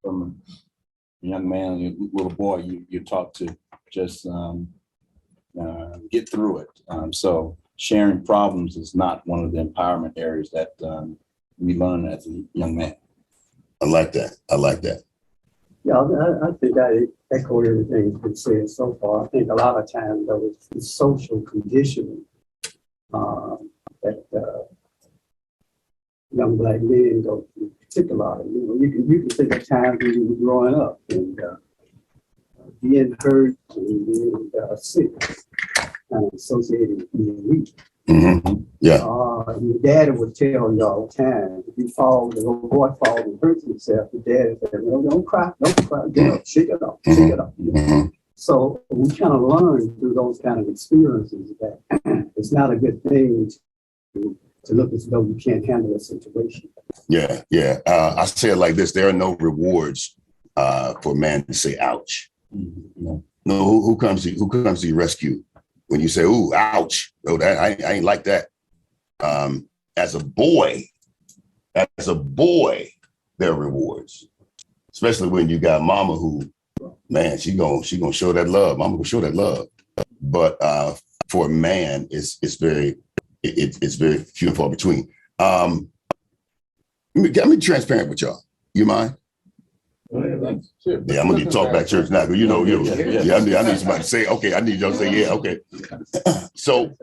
from a young man, a little boy, you talk to just get through it. So sharing problems is not one of the empowerment areas that we learn as a young man. I like that. I like that. Yeah, I think I echo everything that's been said so far. I think a lot of times though, it's social conditioning that young black men go through. Particularly, you can think of times when you were growing up and being hurt and being sick, kind of associated with being weak. Mm-hmm. Yeah. Your daddy would tell you all the time, if you fall, the little boy falls and hurts himself, your daddy said, no, don't cry, get up, shake it up, shake it up. Mm-hmm. So we kind of learn through those kind of experiences that it's not a good thing to look as though you can't handle a situation. Yeah, yeah. I say it like this: there are no rewards for a man to say "ouch." Mm-hmm. No, who comes to your rescue when you say "ooh, ouch"? No, that I ain't like that. As a boy, there are rewards, especially when you got mama who, man, she gonna show that love. Mama gonna show that love. But for a man, it's very few and far between. Let me be transparent with y'all. You mind? Yeah, I'm gonna need to talk back church now. You know, I need somebody to say, okay, I need y'all to say, yeah, okay. So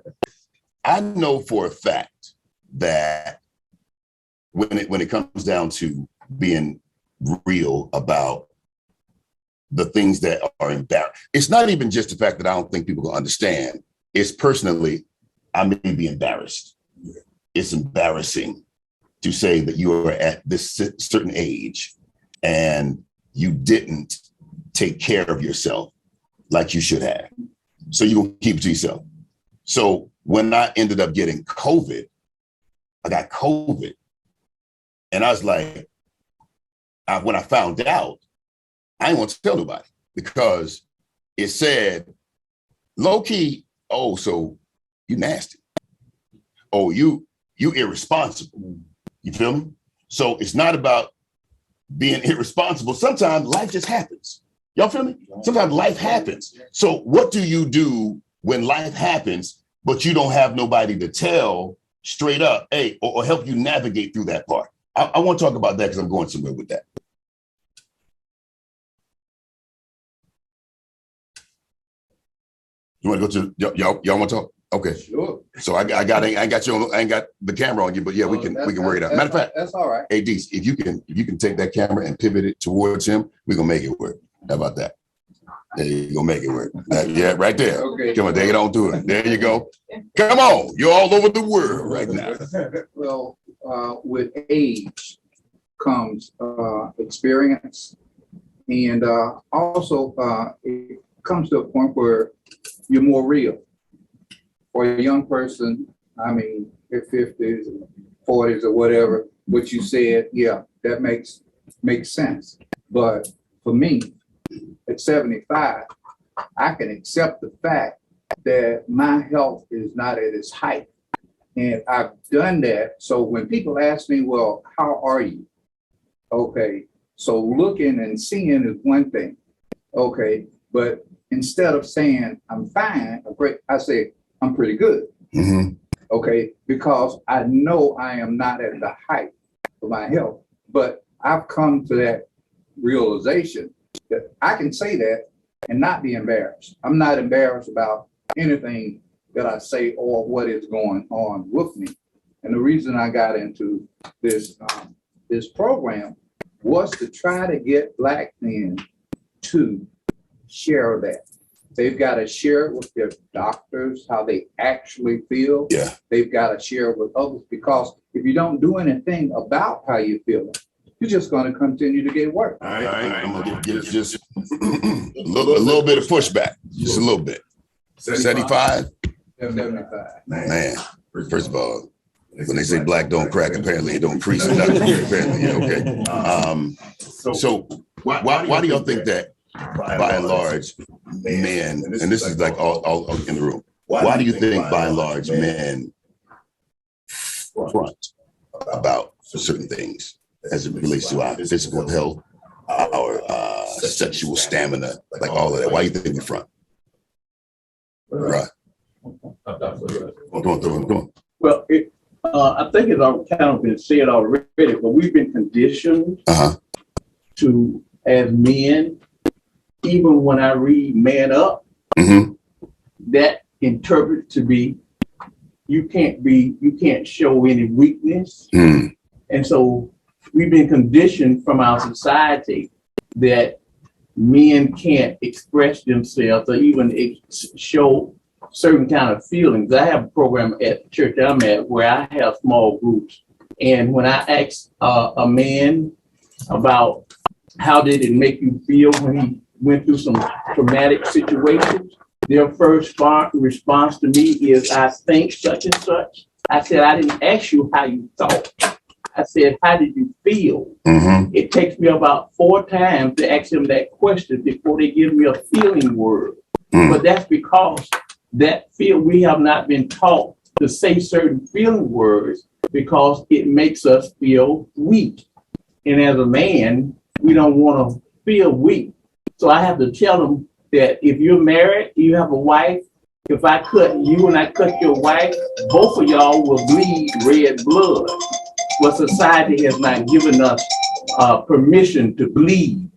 I know for a fact that when it comes down to being real about the things that are embarrassing, it's not even just the fact that I don't think people will understand. It's personally, I may be embarrassed. It's embarrassing to say that you are at this certain age and you didn't take care of yourself like you should have. So you're gonna keep it to yourself. So when I ended up getting COVID, I got COVID. And I was like, when I found out, I didn't want to tell nobody because it said, low key, oh, so you nasty. Oh, you irresponsible. You feel me? So it's not about being irresponsible. Sometimes life just happens. Y'all feel me? Sometimes life happens. So what do you do when life happens, but you don't have nobody to tell straight up, hey, or help you navigate through that part? I want to talk about that because I'm going somewhere with that. You want to go to y'all want to talk? Okay. Sure. So I ain't got the camera on you, but yeah, we can work it out. Matter of fact, that's all right. Hey, Dees, if you can take that camera and pivot it towards him, we're gonna make it work. How about that? There you go, make it work. Yeah, right there. Okay. Come on, take it on to it. There you go. Come on, you're all over the world right now. Well, with age comes experience, and also it comes to a point where you're more real. For a young person, I mean, in 50s, 40s, or whatever, what you said, yeah, that makes sense. But for me, at 75, I can accept the fact that my health is not at its height. And I've done that. So when people ask me, well, how are you? Okay, so looking and seeing is one thing. Okay, but instead of saying I'm fine, I say I'm pretty good. Mm-hmm. Okay, because I know I am not at the height of my health, but I've come to that realization that I can say that and not be embarrassed. I'm not embarrassed about anything that I say or what is going on with me. And the reason I got into this program was to try to get Black men to share that. They've got to share it with their doctors, how they actually feel. Yeah. They've got to share it with others, because if you don't do anything about how you feel, you're just going to continue to get worse. All right. I'm gonna give just a little bit of pushback, just a little bit. 75? 75. Man, first of all, when they say black don't crack, apparently it don't crease or nothing. Apparently, yeah, okay. So why do y'all think that by and large men, and this is like all in the room, why do you think by and large men front about certain things as it relates to our physical health, sexual stamina, like all of that. Why you think we front? Right. Come on. Well, I think it's all kind of been said already, but we've been conditioned to, as men, even when I read ManUp, that interprets to be, you can't show any weakness. And so we've been conditioned from our society that men can't express themselves or even show certain kind of feelings. I have a program at the church I'm at where I have small groups. And when I ask a man about how did it make you feel when he went through some traumatic situations, their first response to me is, I think such and such. I said, I didn't ask you how you thought. I said, how did you feel? It takes me about 4 times to ask them that question before they give me a feeling word. But that's because we have not been taught to say certain feeling words because it makes us feel weak. And as a man, we don't want to feel weak. So I have to tell them that if you're married, you have a wife, if I cut you and I cut your wife, both of y'all will bleed red blood. But society has not given us permission to bleed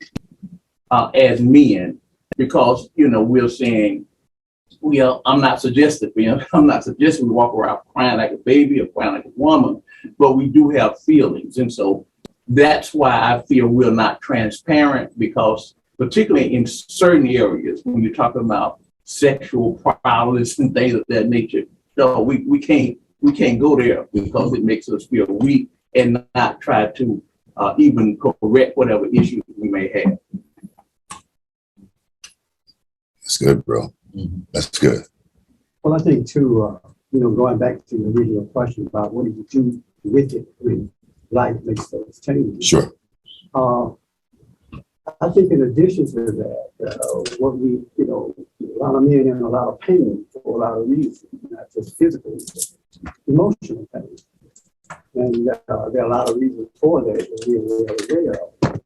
as men because, we're saying, I'm not suggesting we walk around crying like a baby or crying like a woman, but we do have feelings. And so that's why I feel we're not transparent, because particularly in certain areas, when you're talking about sexual prowess and things of that nature, no, we can't go there because it makes us feel weak and not try to even correct whatever issues we may have. That's good, bro. That's good. Well, I think too, going back to the original question about what do you do with it when life makes those changes. Sure. I think in addition to that, what we, a lot of men in a lot of pain for a lot of reasons, not just physical, but emotional pain. And there are a lot of reasons for that that we're aware of.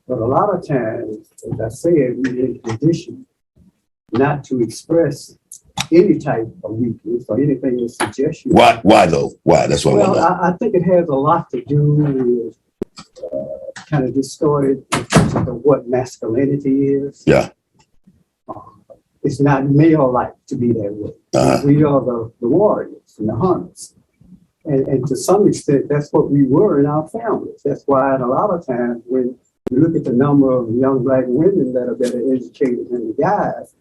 But a lot of times, as I said, we're in condition not to express any type of weakness or anything that suggests you. Why though? Why? That's what I want to know. I think it has a lot to do with kind of distorted conception of what masculinity is. Yeah. It's not male-like to be that way. We are the warriors and the hunters. And to some extent, that's what we were in our families. That's why in a lot of times when you look at the number of young black women that are better educated than the guys,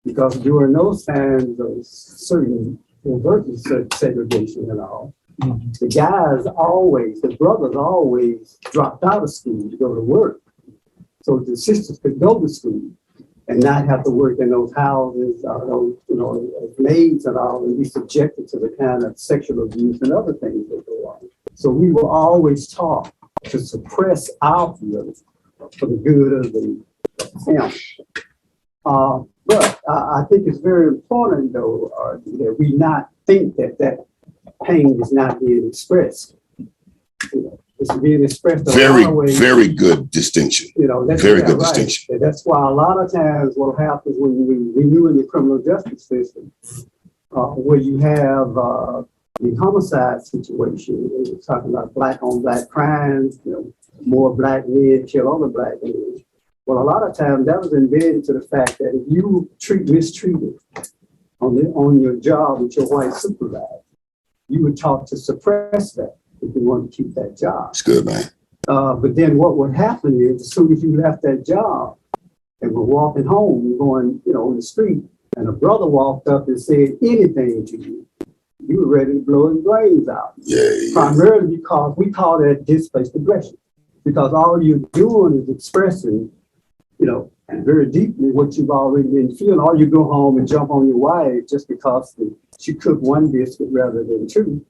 because during those times of certain overt segregation and all, the guys the brothers always dropped out of school to go to work. So the sisters could go to school and not have to work in those houses, as maids and all, and be subjected to the kind of sexual abuse and other things that go on. So we were always taught to suppress our feelings for the good of the family. But I think it's very important, though, that we not think that pain is not being expressed. It's being expressed in a lot of ways. Very good distinction. That's very good distinction. That's why a lot of times what happens when we knew in the criminal justice system, where you have the homicide situation, we're talking about black on black crimes, more black men kill other black men. Well, a lot of times that was embedded to the fact that if you mistreated on your job with your white supervisor, you were taught to suppress that if you want to keep that job. It's good, man. But then what would happen is, as soon as you left that job and were walking home and going, on the street, and a brother walked up and said anything to you, you were ready to blow his brains out. Yeah. Primarily because we call that displaced aggression, because all you're doing is expressing, very deeply what you've already been feeling. Or you go home and jump on your wife just because she cooked one biscuit rather than two.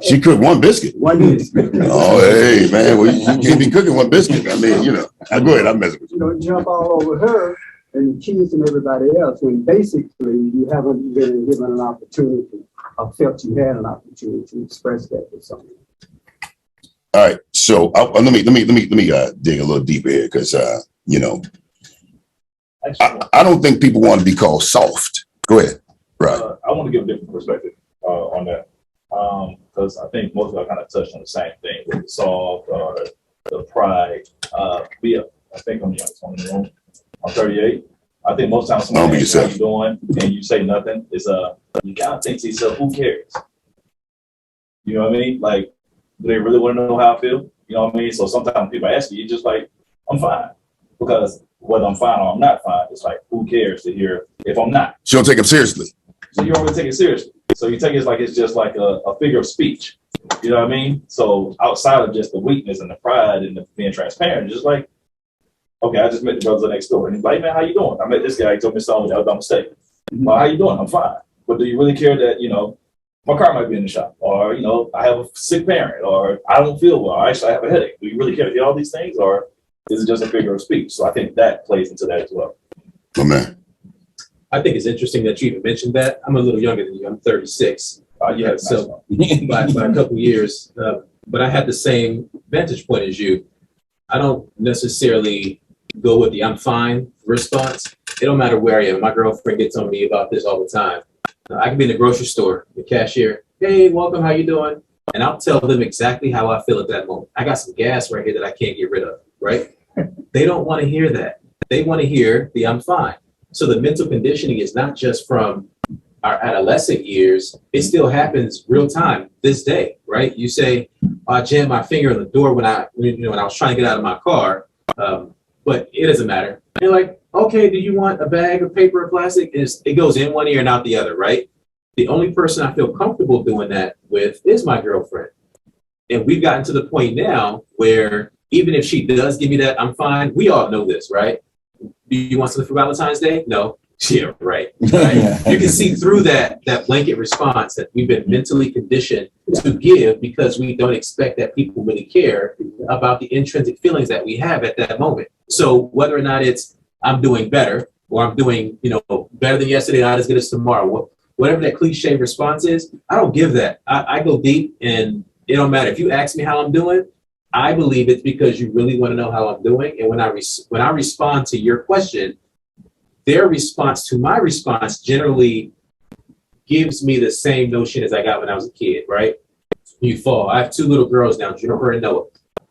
She cooked one biscuit. One biscuit. Oh, hey, man. Well, you can't be cooking one biscuit. I mean, I go ahead. I'm messing with you. Jump all over her and the kids and everybody else when basically you haven't been given an opportunity or felt you had an opportunity to express that to someone. All right. So let me dig a little deeper here because I don't think people want to be called soft. Go ahead. Right. I want to give a different perspective on that because I think most of us kind of touched on the same thing with the soft or the pride. I think I'm the youngest one in the room. I'm 38. I think most times someone asks you how you doing and you say nothing, you kind of think to yourself, who cares? You know what I mean? Like, do they really want to know how I feel? You know what I mean? So sometimes people ask you, you're just like, I'm fine. Because whether I'm fine or I'm not fine, it's like, who cares to hear if I'm not? So you don't take them seriously. So you don't really take it seriously. So you take it like it's just like a figure of speech. You know what I mean? So outside of just the weakness and the pride and the being transparent, it's just like, okay, I just met the brother next door. And he's like, man, how you doing? I met this guy. He told me something. That was a mistake. Well, how you doing? I'm fine. But do you really care that, my car might be in the shop, or, I have a sick parent, or I don't feel well, or actually I have a headache. Do you really care to hear all these things, or is it just a figure of speech? So I think that plays into that as well. Oh, man. I think it's interesting that you even mentioned that. I'm a little younger than you. I'm 36. Yeah, so by a couple years, but I had the same vantage point as you. I don't necessarily go with the "I'm fine" response. It don't matter where I am. My girlfriend gets on me about this all the time. I can be in the grocery store, the cashier, hey, welcome, how you doing? And I'll tell them exactly how I feel at that moment. I got some gas right here that I can't get rid of, right? They don't want to hear that. They want to hear the "I'm fine." So the mental conditioning is not just from our adolescent years. It still happens real time this day, right? You say, I jammed my finger on the door when I was trying to get out of my car, but it doesn't matter. You're like, okay, do you want a bag of paper or plastic? It goes in one ear and out the other, right? The only person I feel comfortable doing that with is my girlfriend. And we've gotten to the point now where even if she does give me that "I'm fine," we all know this, right? Do you want something for Valentine's Day? No. Yeah, right. You can see through that blanket response that we've been mentally conditioned to give because we don't expect that people really care about the intrinsic feelings that we have at that moment. So whether or not it's I'm doing better or I'm doing, better than yesterday, not as good as tomorrow, whatever that cliche response is, I don't give that. I go deep, and it don't matter. If you ask me how I'm doing, I believe it's because you really want to know how I'm doing. And when I respond to your question, their response to my response generally gives me the same notion as I got when I was a kid, right? You fall. I have two little girls now, Jennifer and Noah.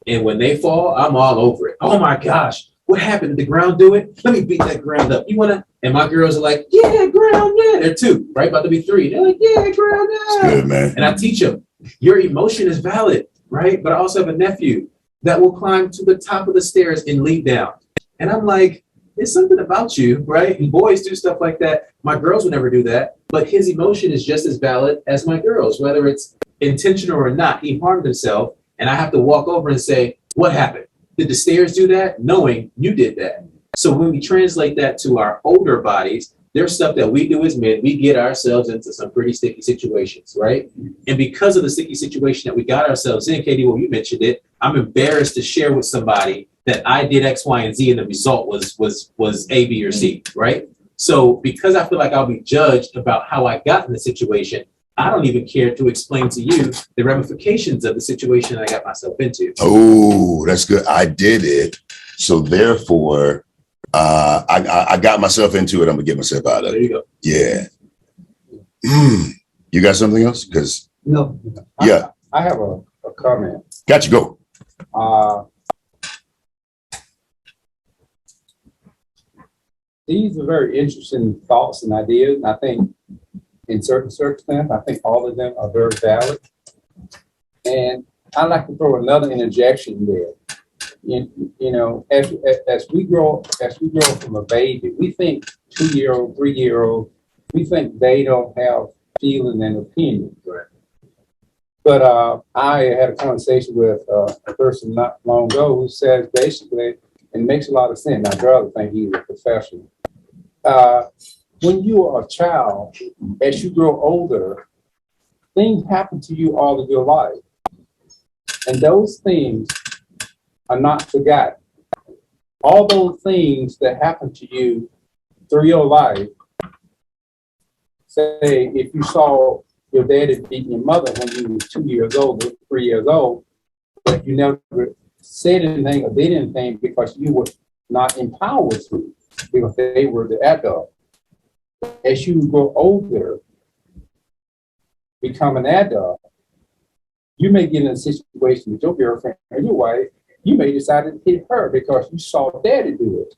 And when they fall, I'm all over it. Oh my gosh, what happened? Did the ground do it? Let me beat that ground up. You wanna? And my girls are like, yeah, ground, yeah. They're 2, right? About to be 3. They're like, yeah, ground, yeah. Good, man. And I teach them, your emotion is valid, right? But I also have a nephew that will climb to the top of the stairs and leap down. And I'm like, there's something about you, right? And boys do stuff like that. My girls would never do that, but his emotion is just as valid as my girls, whether it's intentional or not. He harmed himself, and I have to walk over and say, what happened? Did the stairs do that? Knowing you did that. So when we translate that to our older bodies, there's stuff that we do as men. We get ourselves into some pretty sticky situations, right? And because of the sticky situation that we got ourselves in, Katie, well, you mentioned it, I'm embarrassed to share with somebody that I did X, Y, and Z, and the result was A, B, or C, right? So because I feel like I'll be judged about how I got in the situation, I don't even care to explain to you the ramifications of the situation that I got myself into. Oh, that's good. I did it. So therefore, I got myself into it. I'm gonna get myself out of it. There you go. Yeah. You got something else? Because No. yeah, I have a comment. got you. Go. These are very interesting thoughts and ideas. And I think in certain circumstances, I think all of them are very valid. And I'd like to throw another interjection there. As we grow from a baby, we think 2-year-old, 3-year-old, we think they don't have feeling and opinion. Right. But I had a conversation with a person not long ago who says basically, and it makes a lot of sense. I'd rather think he's a professional. When you are a child, as you grow older, things happen to you all of your life. And those things are not forgotten. All those things that happen to you through your life, say if you saw your daddy beating your mother when you were 2 years old or 3 years old, but you never said anything or did anything because you were not empowered to, because they were the adult. As you grow older, become an adult, you may get in a situation with your girlfriend or your wife, you may decide to hit her because you saw daddy do it.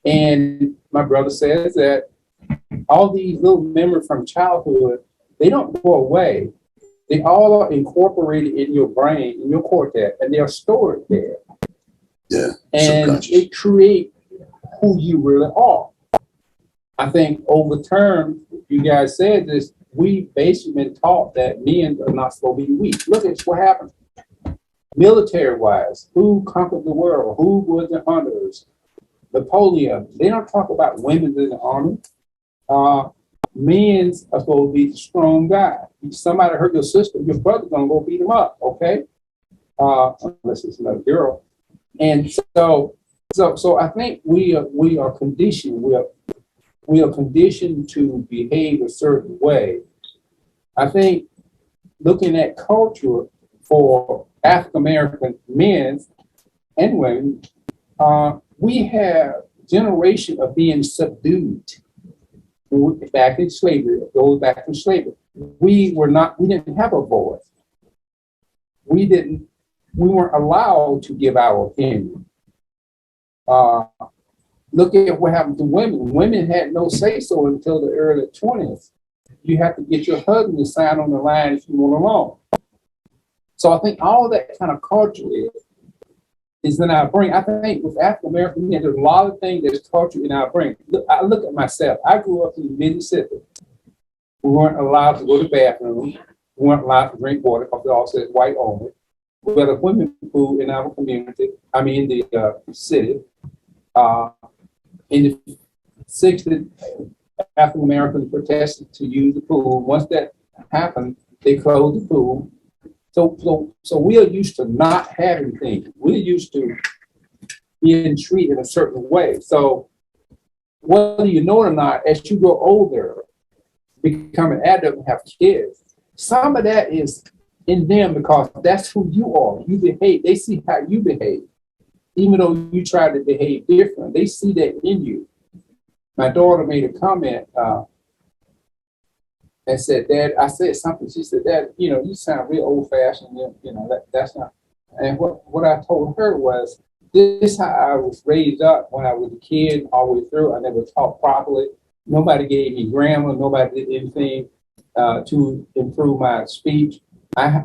And my brother says that all these little memories from childhood, they don't go away. They all are incorporated in your brain, in your cortex, and they are stored there. Yeah. And it creates who you really are. I think over time, you guys said this, we basically been taught that men are not supposed to be weak. Look at what happened. Military-wise, who conquered the world? Who was the hunters? Napoleon. They don't talk about women in the army. Men are supposed to be the strong guy. If somebody hurt your sister, your brother's gonna go beat him up, okay? Unless it's another girl. And so I think we are conditioned. We are conditioned to behave a certain way. I think looking at culture for African American men and women, we have generation of being subdued. Back in slavery, it goes back to slavery. We didn't have a voice. We weren't allowed to give our opinion. Look at what happened to women. Women had no say-so until the early 20s. You have to get your husband to sign on the line if you want alone. So I think all that kind of culture is in our brain. I think with African American men, there's a lot of things that's culture in our brain. I look at myself. I grew up in Mississippi. We weren't allowed to go to the bathroom. We weren't allowed to drink water because they all said white only. We had a swimming pool in our community. I mean, in the city. In the 60s, African Americans protested to use the pool. Once that happened, they closed the pool. So we are used to not having things. We're used to being treated in a certain way. So whether you know it or not, as you grow older, become an adult and have kids, some of that is in them because that's who you are. You behave. They see how you behave. Even though you try to behave different, they see that in you. My daughter made a comment and said, Dad, I said something. She said, Dad, you sound real old fashioned. That's not. And what I told her was, this is how I was raised up when I was a kid all the way through. I never talked properly. Nobody gave me grammar. Nobody did anything to improve my speech.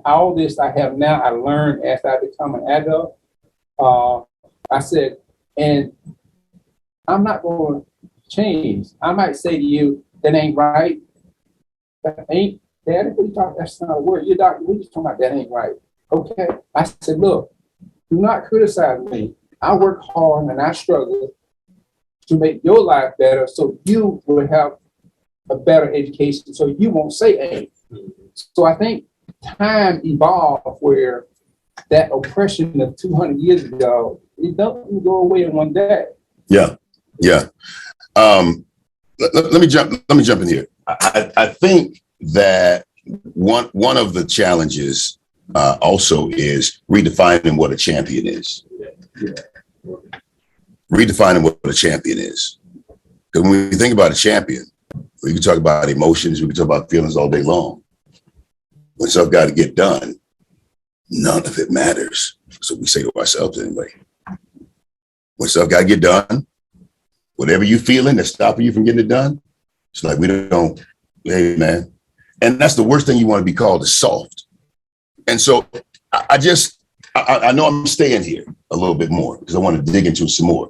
All this I have now, I learned as I become an adult. I said, and I'm not going to change. I might say to you, that ain't right. That ain't, Daddy, what are you talking? That's not a word. You're doctor, we're just talking about that ain't right. Okay. I said, look, do not criticize me. I work hard and I struggle to make your life better so you will have a better education so you won't say ain't. So I think time evolved where that oppression of 200 years ago, it doesn't go away in one day. Yeah. Let me jump in here. I think that one of the challenges also is redefining what a champion is. Redefining what a champion is. Because when we think about a champion, we can talk about emotions, we can talk about feelings all day long. When stuff got to get done, none of it matters. So we say to ourselves anyway. When stuff got to get done, whatever you feeling that's stopping you from getting it done, it's like we don't, hey man. And that's the worst thing you want to be called is soft. And so I know I'm staying here a little bit more because I want to dig into some more.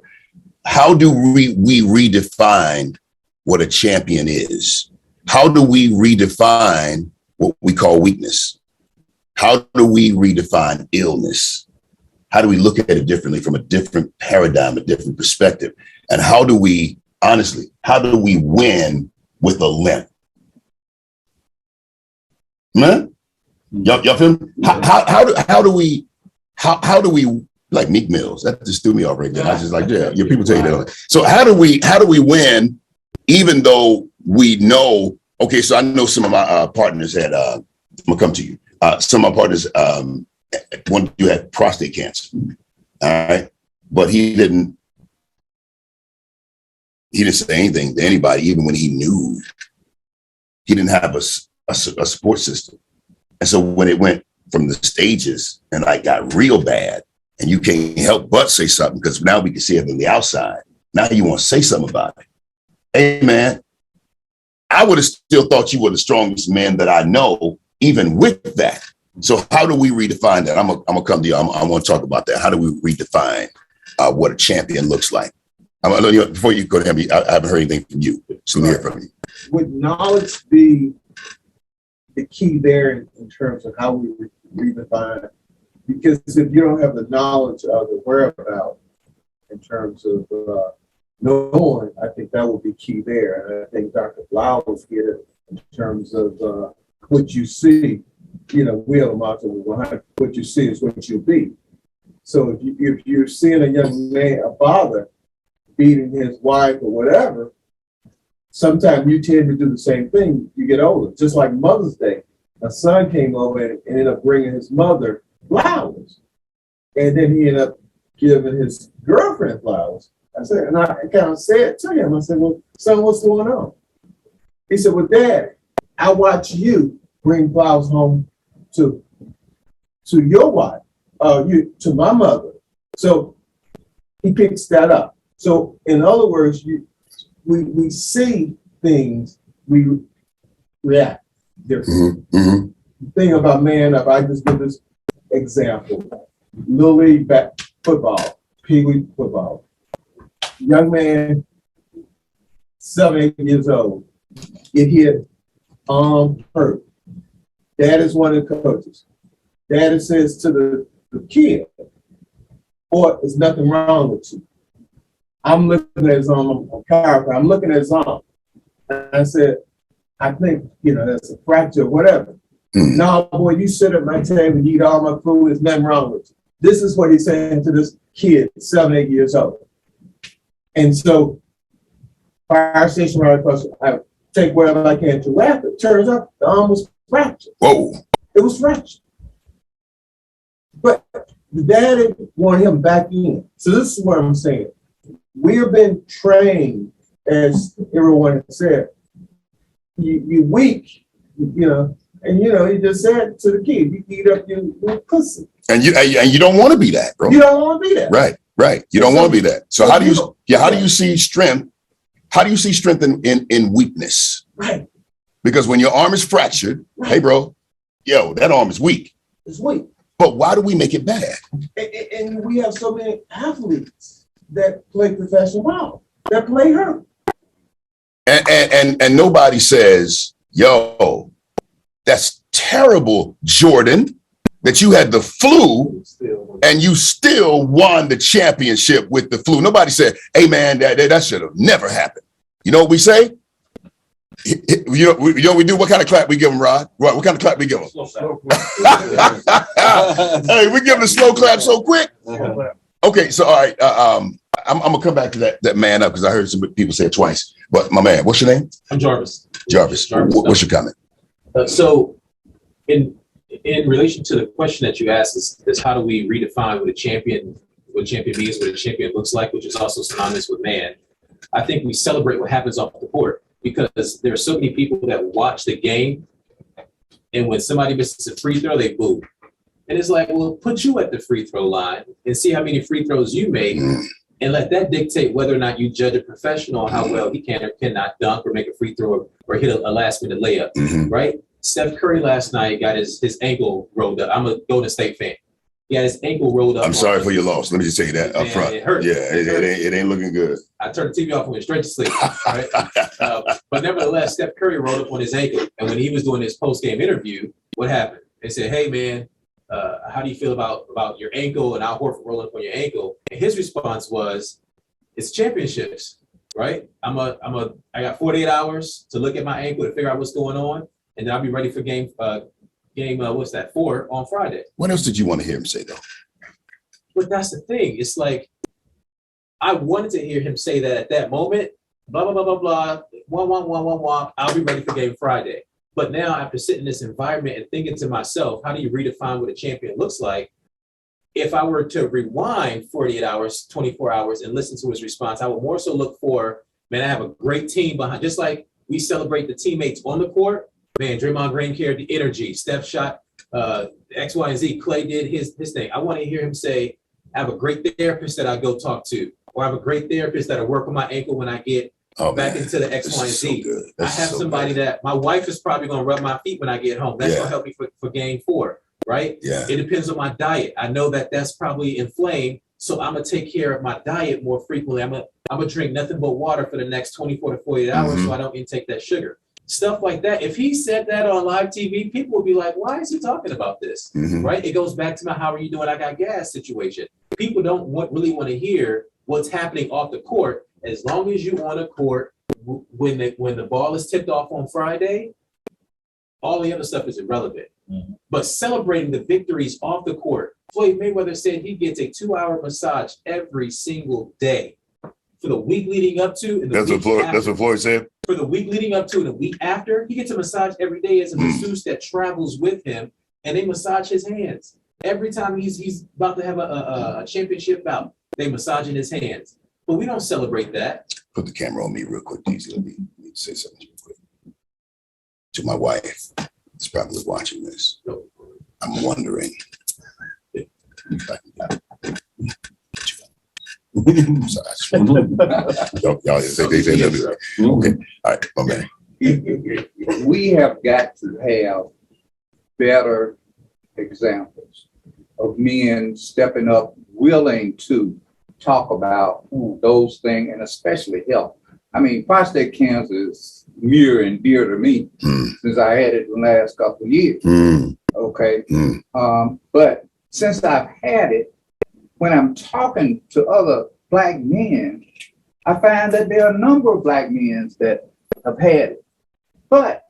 How do we redefine what a champion is? How do we redefine what we call weakness? How do we redefine illness? How do we look at it differently from a different paradigm, a different perspective? And how do we, honestly, how do we win with a limp? Man, y'all feel me? How do we like Meek Mills? That just threw me off right there. I was just like, yeah, your people tell you that. So how do we win, even though we know? Okay, so I know some of my partners had. I'm gonna come to you. Some of my partners one dude had prostate cancer. All right. But he didn't say anything to anybody, even when he knew. He didn't have a support system. And so when it went from the stages and like got real bad, and you can't help but say something, because now we can see it on the outside. Now you want to say something about it. Hey, man, I would have still thought you were the strongest man that I know, even with that. So how do we redefine that? I'm gonna come to you. I want to talk about that. How do we redefine what a champion looks like? Before you go to him, I haven't heard anything from you. So let me hear from you. Would knowledge be the key there in terms of how we redefine? Because if you don't have the knowledge of the whereabouts in terms of knowing, I think that would be key there. And I think Dr. Blau was here in terms of what you see. You know, we have a motto, what you see is what you'll be. So if you're seeing a young man, a father, beating his wife or whatever, sometimes you tend to do the same thing. You get older. Just like Mother's Day, a son came over and ended up bringing his mother flowers, and then he ended up giving his girlfriend flowers. I said, and I kind of said to him, I said, "Well, son, what's going on?" He said, "Well, Dad, I watch you bring flowers home to your wife, to my mother." So he picks that up. So in other words, we see things, we react differently. Mm-hmm. The thing about ManUp, I just give this example. Little League football, Pee Wee football. Young man, 7, 8 years old, get hit, arm hurt. Dad is one of the coaches. Daddy says to the kid, "Boy, there's nothing wrong with you." I'm looking at his arm, I'm looking at his arm. And I said, "I think, that's a fracture or whatever." Mm. "No, boy, you sit at my table and eat all my food. There's nothing wrong with you." This is what he's saying to this kid, 7, 8 years old. And so, fire station right across, I take whatever I can to wrap it. Turns out the arm was fractured. Whoa. It was fractured. But the daddy wanted him back in. So this is what I'm saying. We have been trained, as everyone has said, you're weak, and he just said to the kid, "You eat up your pussy." And you don't want to be that, bro. You don't want to be that. Right. You don't want to be that. So how do you see strength? How do you see strength in weakness? Right. Because when your arm is fractured, hey, bro, that arm is weak. It's weak. But why do we make it bad? And we have so many athletes that play professional ball, that play hurt. And nobody says, "Yo, that's terrible, Jordan, that you had the flu and you still won the championship with the flu." Nobody said, "Hey, man, that should have never happened." You know what we say? We do? What kind of clap we give him, Rod? What kind of clap we give him? Hey, we give him a slow clap so quick. Okay, so all right, I'm gonna come back to that ManUp, because I heard some people say it twice. But my man, what's your name? I'm Jarvis. Jarvis. What's your comment? So, in relation to the question that you asked, is how do we redefine what a champion is, what a champion looks like, which is also synonymous with man. I think we celebrate what happens off the court, because there are so many people that watch the game, and when somebody misses a free throw, they boo. And it's like, well, put you at the free throw line and see how many free throws you make, and let that dictate whether or not you judge a professional on how well he can or cannot dunk or make a free throw or hit a last minute layup, right? Steph Curry last night got his ankle rolled up. I'm a Golden State fan. He had his ankle rolled up. I'm sorry for your loss. Let me just tell you that up front. It hurt. Yeah, it ain't looking good. I turned the TV off and went straight to sleep. Right? But nevertheless, Steph Curry rolled up on his ankle. And when he was doing his post-game interview, what happened? They said, "Hey, man, how do you feel about your ankle and Al Horford rolling up on your ankle?" And his response was, "It's championships, right? I got 48 hours to look at my ankle to figure out what's going on, and then I'll be ready for game 4 on Friday." What else did you want to hear him say, though? But that's the thing. It's like, I wanted to hear him say that at that moment, blah, blah, blah, blah, blah, wah, wah, wah, wah, wah, I'll be ready for game Friday. But now after sitting in this environment and thinking to myself, how do you redefine what a champion looks like? If I were to rewind 48 hours, 24 hours and listen to his response, I would more so look for, man, I have a great team behind, just like we celebrate the teammates on the court. Man, Draymond Green carried the energy, Steph shot X, Y, and Z. Clay did his thing. I want to hear him say, I have a great therapist that I go talk to, or I have a great therapist that'll work on my ankle when I get back into the X, Y, and Z. I have somebody that my wife is probably going to rub my feet when I get home. That's going to help me for game 4, right? Yeah. It depends on my diet. I know that that's probably inflamed, so I'm going to take care of my diet more frequently. I'm going to drink nothing but water for the next 24 to 48 hours so I don't intake that sugar. Stuff like that. If he said that on live TV, people would be like, why is he talking about this? Right? It goes back to my how are you doing? I got gas situation. People don't really want to hear what's happening off the court. As long as you're on a court, when the ball is tipped off on Friday, all the other stuff is irrelevant. But celebrating the victories off the court, Floyd Mayweather said he gets a 2-hour massage every single day for the week leading up to. And that's what Floyd said. For the week leading up to and the week after, he gets a massage every day as a masseuse that travels with him, and they massage his hands. Every time he's about to have a championship bout, they massaging his hands. But we don't celebrate that. Put the camera on me real quick, easy. Let me say something real quick. To my wife, who's probably watching this, I'm wondering if I can y'all say they say that. Okay, all right, my man. We have got to have better examples of men stepping up, willing to talk about those things, and especially health. I mean, prostate cancer is near and dear to me since I had it the last couple of years. Okay. But since I've had it, when I'm talking to other Black men, I find that there are a number of Black men that have had it, but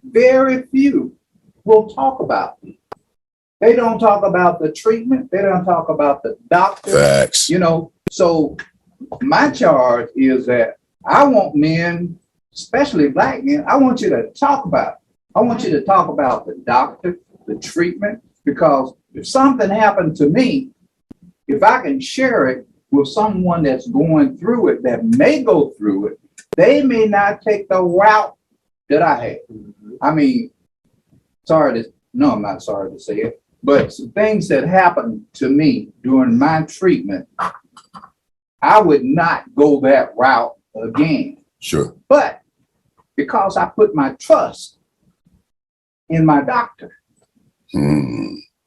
very few will talk about it. They don't talk about the treatment. They don't talk about the doctor. Facts. You know, so my charge is that I want men, especially Black men, I want you to talk about it. I want you to talk about the doctor, the treatment, because if something happened to me, if I can share it with someone that's going through it, that may go through it, they may not take the route that I had. I mean, I'm not sorry to say it, but some things that happened to me during my treatment, I would not go that route again. Sure. But because I put my trust in my doctor,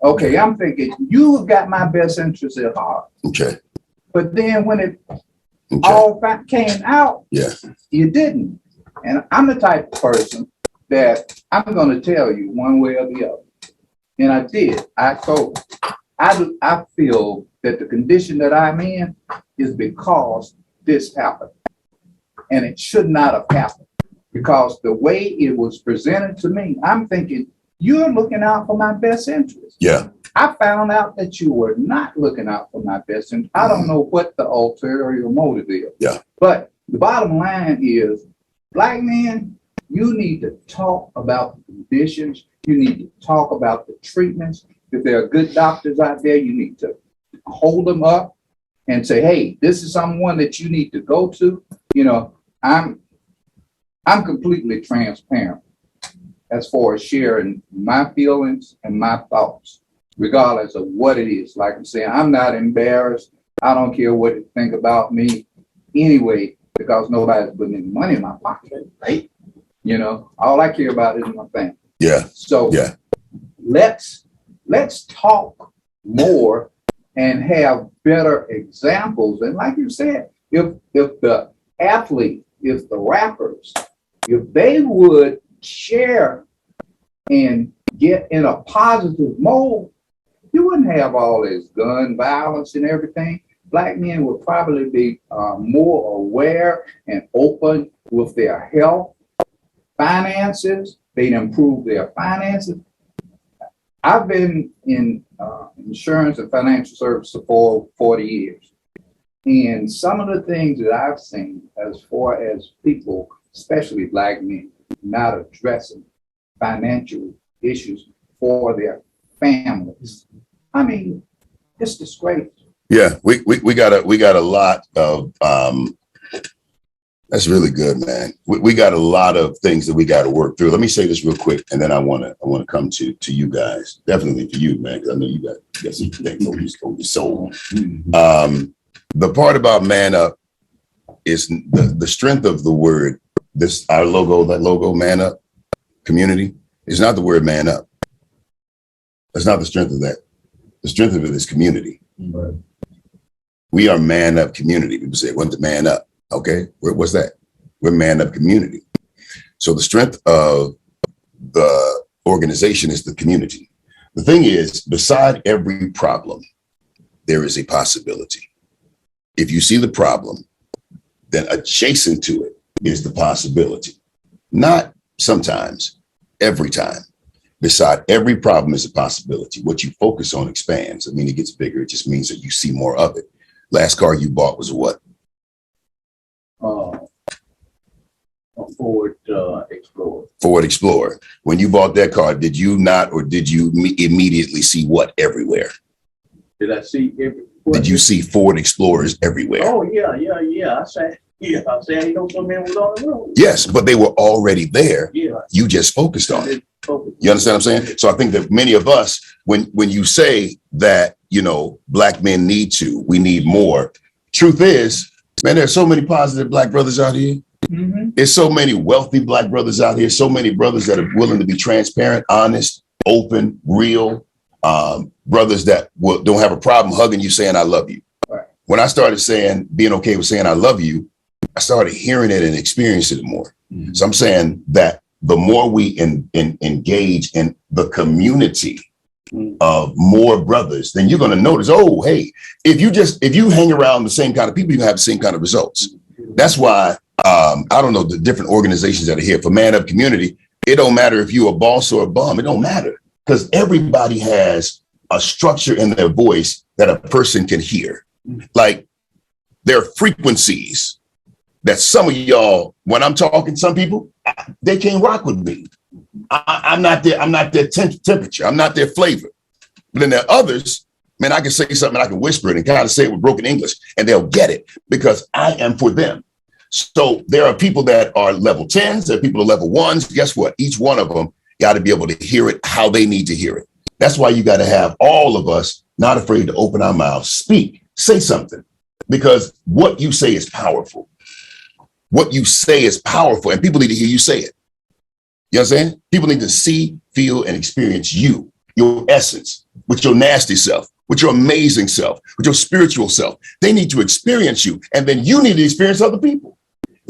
okay, I'm thinking you have got my best interest at heart. Okay. But then when it all came out, you didn't. And I'm the type of person that I'm going to tell you one way or the other. And I did. I told. I feel that the condition that I'm in is because this happened. And it should not have happened. Because the way it was presented to me, I'm thinking, you're looking out for my best interest. Yeah. I found out that you were not looking out for my best interest. I don't know what the ulterior motive is. Yeah. But the bottom line is, Black men, you need to talk about the conditions. You need to talk about the treatments. If there are good doctors out there, you need to hold them up and say, hey, this is someone that you need to go to. You know, I'm completely transparent as far as sharing my feelings and my thoughts, regardless of what it is. Like I'm saying, I'm not embarrassed. I don't care what you think about me anyway, because nobody's putting any money in my pocket, right? You know, all I care about is my family. Yeah. So let's talk more and have better examples. And like you said, if the athlete, if the rappers, if they would share and get in a positive mode, you wouldn't have all this gun violence and everything. Black men would probably be more aware and open with their health, finances. They'd improve their finances. I've been in insurance and financial services for 40 years. And some of the things that I've seen as far as people, especially Black men, not addressing financial issues for their families. I mean, it's disgraceful. Yeah, we got a lot of that's really good, man. We got a lot of things that we got to work through. Let me say this real quick, and then I want to come to you guys. Definitely for you, man, because I know you got some things on your soul. The part about ManUp is the strength of the word. This our logo, that logo, ManUp community, is not the word man up. That's not the strength of that. The strength of it is community. Right. We are ManUp community. People say, "What's the man up?" Okay, what's that? We're ManUp community. So the strength of the organization is the community. The thing is, beside every problem, there is a possibility. If you see the problem, then adjacent to it is the possibility. Not sometimes, every time. Beside every problem is a possibility. What you focus on expands. I mean, it gets bigger. It just means that you see more of it. Last car you bought was a what? A Ford Explorer. Ford Explorer. When you bought that car, did you not, or did you immediately see what everywhere? Did I see every? Did you see Ford Explorers everywhere? Oh yeah. I said I know some men was on the road. Yes, but they were already there. Yeah. You just focused on it. You understand what I'm saying? So I think that many of us, when you say that, you know, black men we need more. Truth is, man, there's so many positive black brothers out here. Mm-hmm. There's so many wealthy black brothers out here. So many brothers that are willing to be transparent, honest, open, real. Brothers that don't have a problem hugging you, saying, "I love you." Right. When I started being okay with saying, "I love you," I started hearing it and experiencing it more. Mm-hmm. So I'm saying that the more we engage in the community of more brothers, then you're going to notice, oh, hey, if you hang around the same kind of people, you have the same kind of results. That's why, I don't know, the different organizations that are here for ManUp community, it don't matter if you're a boss or a bum. It don't matter, because everybody has a structure in their voice that a person can hear. Like, there are frequencies that some of y'all, when I'm talking, some people, they can't rock with me. I'm not their temperature. I'm not their flavor. But then there are others, man, I can say something, I can whisper it and kind of say it with broken English, and they'll get it because I am for them. So there are people that are level 10s, there are people at level 1s. Guess what? Each one of them got to be able to hear it how they need to hear it. That's why you got to have all of us not afraid to open our mouths, speak, say something, because what you say is powerful. What you say is powerful, and people need to hear you say it. You know what I'm saying? People need to see, feel, and experience you, your essence, with your nasty self, with your amazing self, with your spiritual self. They need to experience you, and then you need to experience other people.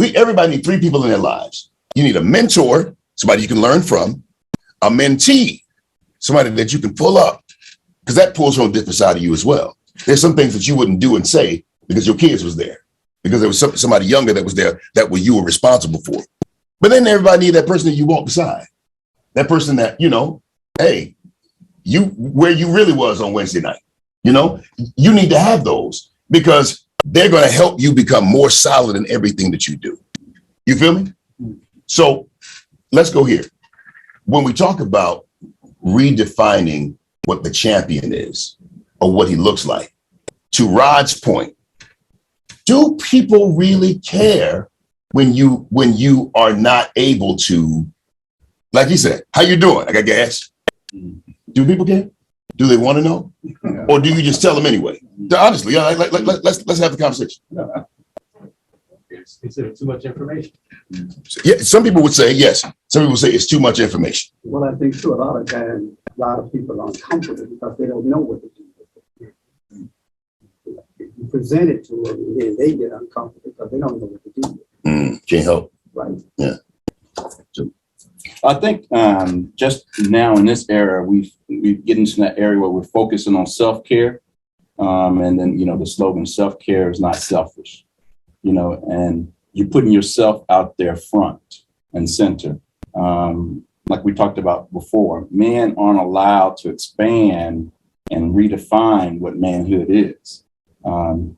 Everybody needs 3 people in their lives. You need a mentor, somebody you can learn from, a mentee, somebody that you can pull up, because that pulls from a different side of you as well. There's some things that you wouldn't do and say because your kids was there, because there was somebody younger that was there that you were responsible for. But then everybody need that person that you walk beside, that person that, you know, hey, where you really was on Wednesday night, you know, you need to have those because they're going to help you become more solid in everything that you do. You feel me? So let's go here. When we talk about redefining what the champion is or what he looks like, to Rod's point, do people really care when you are not able to, like he said, how you doing? I got gas. Do people care? Do they want to know? Or do you just tell them anyway? Honestly, let's have the conversation. It's considered too much information. Yeah, some people would say yes. Some people would say it's too much information. Well, I think too, a lot of times, a lot of people are uncomfortable because they don't know what to do. You present it to them, and then they get uncomfortable because they don't know what to do. Can't help. Right. Yeah. I think just now in this era, we get into that area where we're focusing on self-care. And then, you know, the slogan, self-care is not selfish, you know, and you're putting yourself out there front and center. Like we talked about before, men aren't allowed to expand and redefine what manhood is.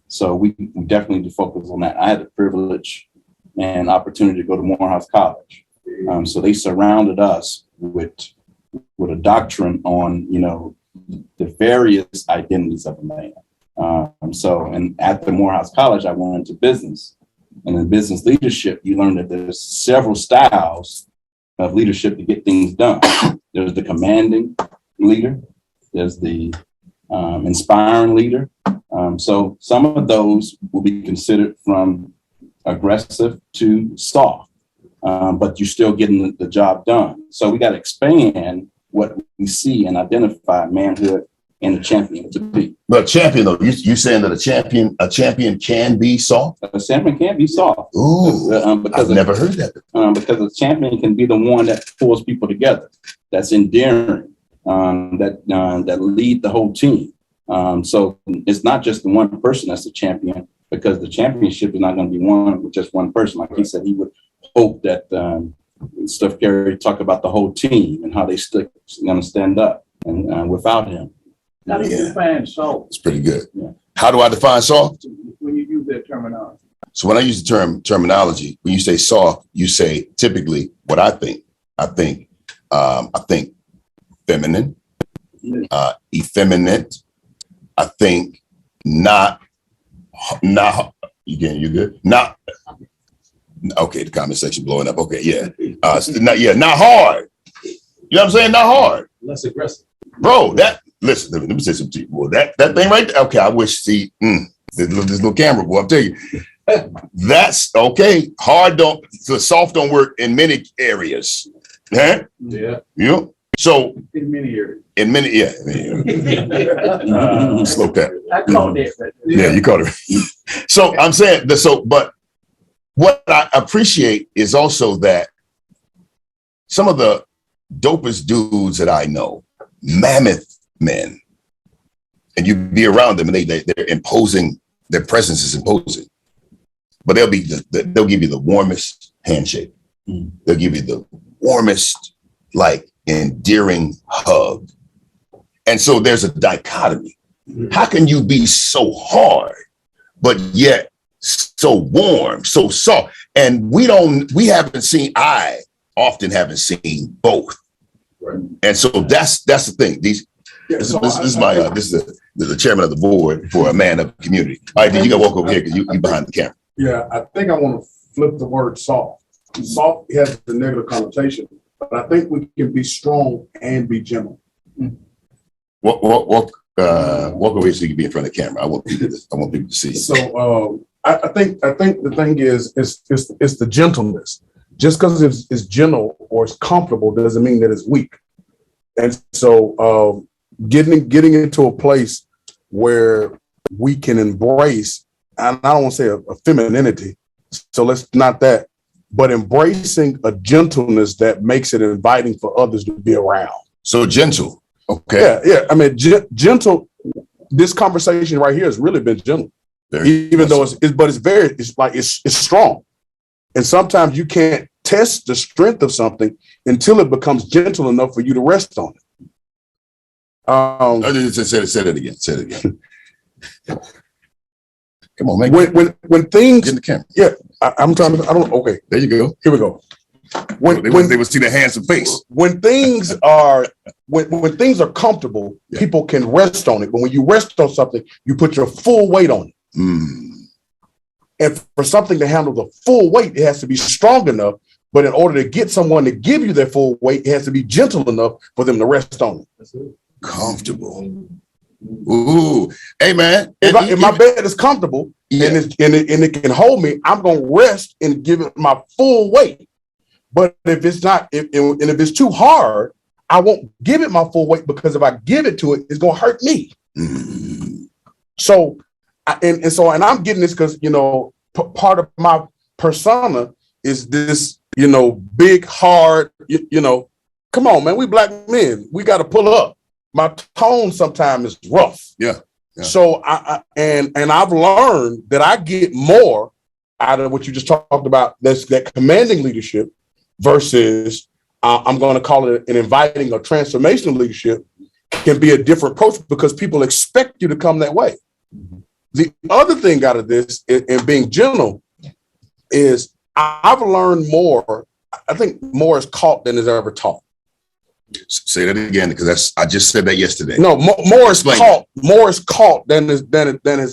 So we definitely need to focus on that. I had the privilege and opportunity to go to Morehouse College. So they surrounded us with a doctrine on, the various identities of a man. And at the Morehouse College, I went into business. And in business leadership, you learn that there's several styles of leadership to get things done. There's the commanding leader. There's the inspiring leader. So some of those will be considered from aggressive to soft, but you're still getting the job done. So we got to expand what we see and identify manhood and a champion to be. But champion, though, you saying that a champion can be soft? A champion can't be soft. Ooh, because I've never heard that. Because a champion can be the one that pulls people together, that's endearing, that lead the whole team. So it's not just the one person that's a champion, because the championship is not going to be won with just one person. Like he said, he would hope that Steph Curry talk about the whole team and how they going to stand up and without him. How do you define soft? It's pretty good. Yeah. How do I define soft? When you use that terminology. So when I use the terminology, when you say soft, you say typically what I think. I think feminine, effeminate. I think not. You good? Not. Okay, the comment section blowing up. Okay, yeah. Not hard. You know what I'm saying? Not hard. Less aggressive. Bro, listen, let me say something to you. Well, that thing right there. Okay, I wish, this little camera, boy, I'll tell you. That's okay. Soft don't work in many areas. Huh? Yeah. Yeah. So In many areas. yeah. Slow that. I caught that. Yeah, you caught it. So I'm saying but what I appreciate is also that some of the dopest dudes that I know, mammoth men, and you be around them and they're imposing, their presence is imposing, but they'll give you the warmest handshake. They'll give you the warmest, endearing hug. And so there's a dichotomy. How can you be so hard, but yet so warm, so soft? And I often haven't seen both. Right. And so that's the thing. This is the chairman of the board for a ManUp community. All right, then you gotta walk over here because you behind the camera. Yeah, I think I want to flip the word soft. Soft has the negative connotation, but I think we can be strong and be gentle. Walk over here so you can be in front of the camera. I want people to see. So I think the thing is it's the gentleness. Just because it's gentle or it's comfortable doesn't mean that it's weak. And so getting into a place where we can embrace, and I don't want to say a femininity, so let's not that, but embracing a gentleness that makes it inviting for others to be around. So gentle. Okay. Yeah. I mean, gentle. This conversation right here has really been gentle, even though it's strong. And sometimes you can't test the strength of something until it becomes gentle enough for you to rest on it. Say it again. Say it again. Come on, man. When things get in the camera. Yeah, I'm trying to. I don't. Okay, there you go. Here we go. When they would see the handsome face. When things are when things are comfortable, people can rest on it. But when you rest on something, you put your full weight on it. And for something to handle the full weight, it has to be strong enough. But in order to get someone to give you their full weight, it has to be gentle enough for them to rest on it. Comfortable. Ooh, hey man! If my bed is comfortable and it can hold me, I'm gonna rest and give it my full weight. But if it's not, if it's too hard, I won't give it my full weight, because if I give it to it, it's gonna hurt me. So, and I'm getting this because part of my persona is this, big, hard. Come on, man, we black men, we got to pull up. My tone sometimes is rough. Yeah. So I've learned that I get more out of what you just talked about. That's that commanding leadership versus I'm going to call it an inviting or transformational leadership can be a different approach because people expect you to come that way. The other thing out of this and being gentle is I've learned more I think more is caught than is ever taught. Say that again, because I just said that yesterday. No, more is Explain caught. More is caught than has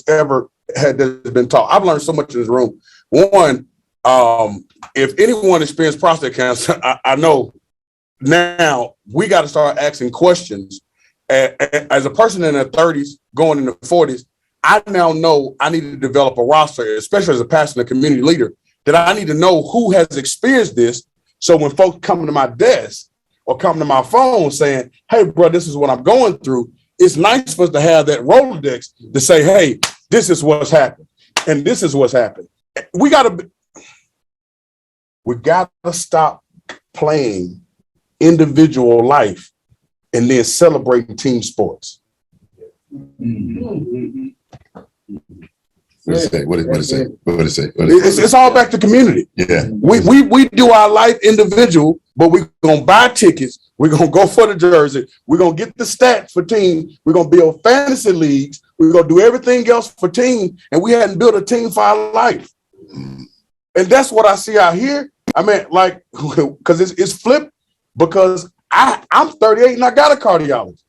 ever been taught. I've learned so much in this room. One, if anyone experienced prostate cancer, I know now we got to start asking questions. As a person in their 30s, going in the 40s, I now know I need to develop a roster, especially as a pastor and a community leader, that I need to know who has experienced this. So when folks come to my desk or come to my phone saying, hey, bro, this is what I'm going through, it's nice for us to have that Rolodex to say, hey, this is what's happened. And this is what's happened. We got to stop playing individual life and then celebrating team sports. Mm-hmm. What did it say? What did it say? What did it say? It's all back to community. Yeah. We do our life individual, but we're going to buy tickets. We're going to go for the jersey. We're going to get the stats for team. We're going to build fantasy leagues. We're going to do everything else for team. And we hadn't built a team for our life. And that's what I see out here. I mean, like, because it's flipped, because I'm 38 and I got a cardiologist.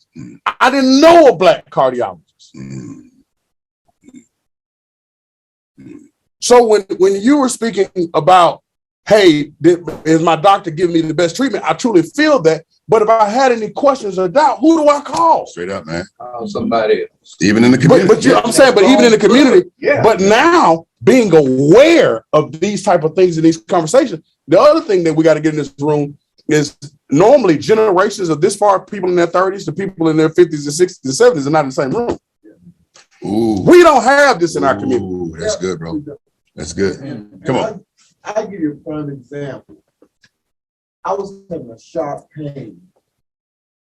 I didn't know a Black cardiologist. So when you were speaking about, hey, is my doctor giving me the best treatment? I truly feel that. But if I had any questions or doubt, who do I call? Straight up, man. Somebody else. Even in the community. But even in the community. Yeah. But now being aware of these type of things in these conversations, the other thing that we got to get in this room is normally generations of this far, people in their 30s to people in their 50s and 60s and 70s are not in the same room. Ooh. We don't have this in our community. Ooh, that's good, bro. That's good. Come on. I'll give you a prime example. I was having a sharp pain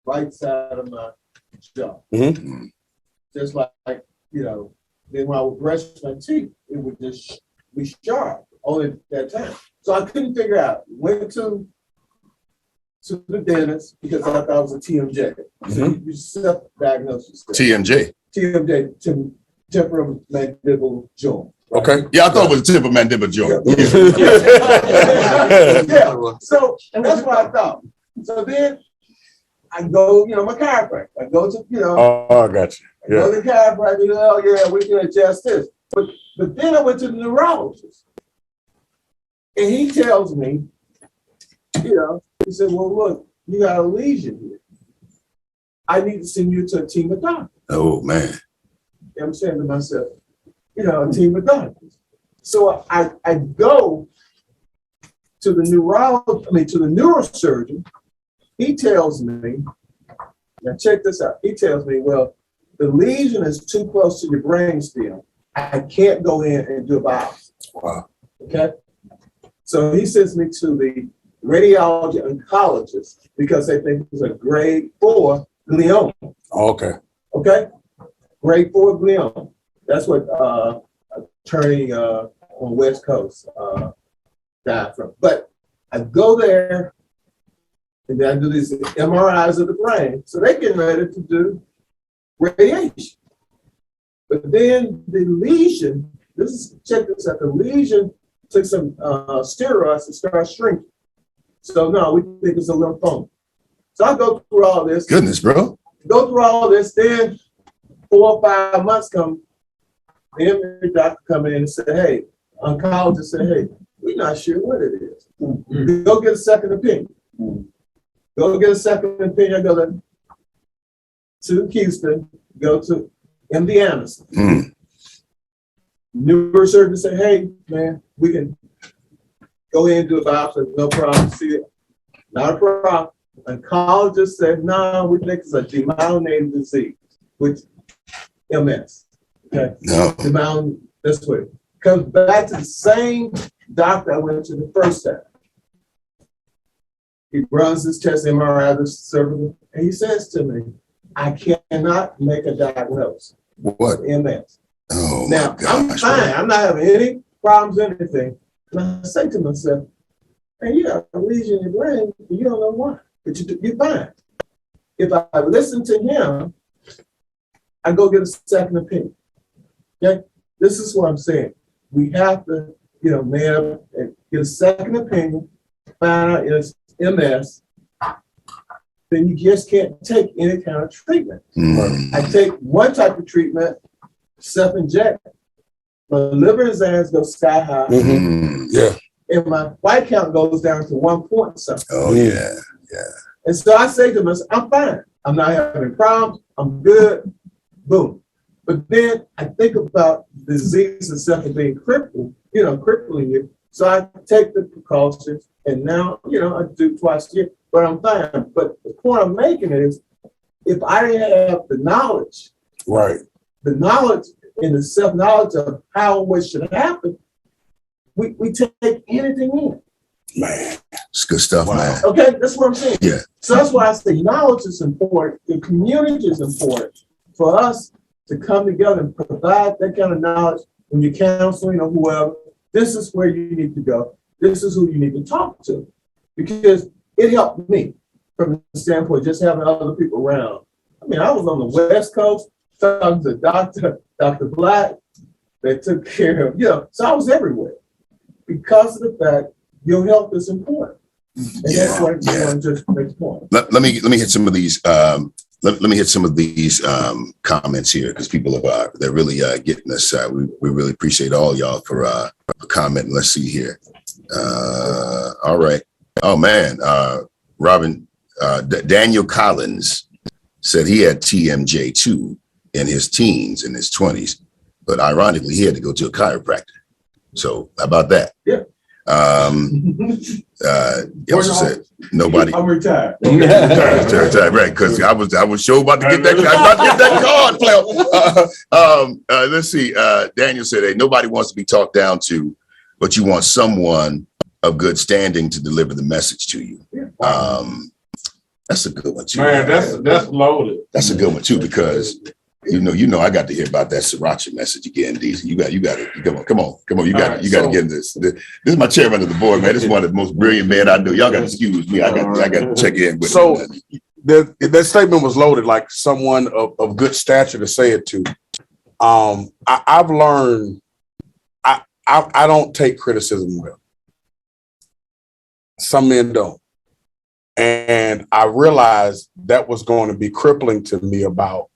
right side of my jaw. Mm-hmm. Just like, then when I would brush my teeth, it would just be sharp only at that time. So I couldn't figure out. Went to the dentist because I thought it was a TMJ. So you self-diagnose yourself. TMJ. TMJ, temporomandibular joint. Right? Okay. Yeah, I thought it was temporomandibular joint. Yeah. So that's what I thought. So then I go, my chiropractor. I go to, Oh, I got you. I go to the chiropractor, oh yeah, we can adjust this. But then I went to the neurologist. And he tells me, he said, well, look, you got a lesion here. I need to send you to a team of doctors. Oh, man. I'm saying to myself, a team of doctors. So I go to the to the neurosurgeon. He tells me, now check this out. He tells me, well, the lesion is too close to your brain stem. I can't go in and do a biopsy. Wow. Okay. So he sends me to the radiology oncologist because they think it's a grade 4 glioma. Okay. Okay. Grade 4 glioma. That's what attorney on West Coast died from. But I go there and then I do these MRIs of the brain. So they're getting ready to do radiation. But then the lesion, check this out, the lesion took some steroids and started shrinking. So no, we think it's a lymphoma. So I go through all this. Goodness, bro. Go through all this, then 4 or 5 months come, the Emory doctor come in and say, hey, oncologist said, hey, we're not sure what it is. Go get a second opinion. Go get a second opinion. I go to Houston, go to MD Anderson. Neurosurgeon say, hey, man, we can go ahead and do a biopsy, no problem. See it, not a problem. Oncologist said, no, we think it's a demyelinated disease, which MS. Okay. No. That's what it comes back to the same doctor I went to the first time. He runs this test, MRI, the cervical, and he says to me, I cannot make a diagnosis. What? MS. Oh, now, my gosh, I'm fine. bro. I'm not having any problems, anything. And I say to myself, hey, you got a lesion in your brain, and you don't know why, but you're fine. If I listen to him, I go get a second opinion. Okay? This is what I'm saying. We have to, man up and get a second opinion find out it's MS, then you just can't take any kind of treatment. I take one type of treatment, self-inject. My liver enzymes go sky high. Yeah. And my white count goes down to 1 point something. Oh, yeah. And so I say to myself, I'm fine. I'm not having problems. I'm good. Boom. But then I think about the disease itself of being crippled, crippling you. So I take the precautions, and now, I do twice a year, but I'm fine. But the point I'm making is, if I didn't have the knowledge, the knowledge and the self-knowledge of how what should happen, we take anything in. Man, it's good stuff, man. Okay, that's what I'm saying. Yeah. So that's why I say knowledge is important. The community is important for us to come together and provide that kind of knowledge when you're counseling or whoever. This is where you need to go. This is who you need to talk to, because it helped me from the standpoint of just having other people around. I mean, I was on the West Coast talking to Dr. Black that took care of, so I was everywhere because of the fact your health is important. And that's what I want to just make the point. Let me hit some of these. Let me hit some of these comments here, because people they're really getting us. We really appreciate all y'all for commenting. Let's see here. All right. Oh man, Robin Daniel Collins said he had TMJ too in his teens, in his 20s, but ironically he had to go to a chiropractor. So how about that? Yeah. He also said nobody. I'm retired. Retired, right? Because I was sure about to get that. I was about to get that card, Flair. Let's see. Daniel said, "Hey, nobody wants to be talked down to, but you want someone of good standing to deliver the message to you." That's a good one too. Man, that's loaded. That's a good one too, because you know, I got to hear about that Sriracha message again, DC. You got to come on. You got to get this. This is my chairman of the board, man. This is one of the most brilliant men I know. Y'all got to excuse me. I got to check in with so him. that statement was loaded, like someone of good stature to say it to. I've learned I don't take criticism well. Some men don't. And I realized that was going to be crippling to me about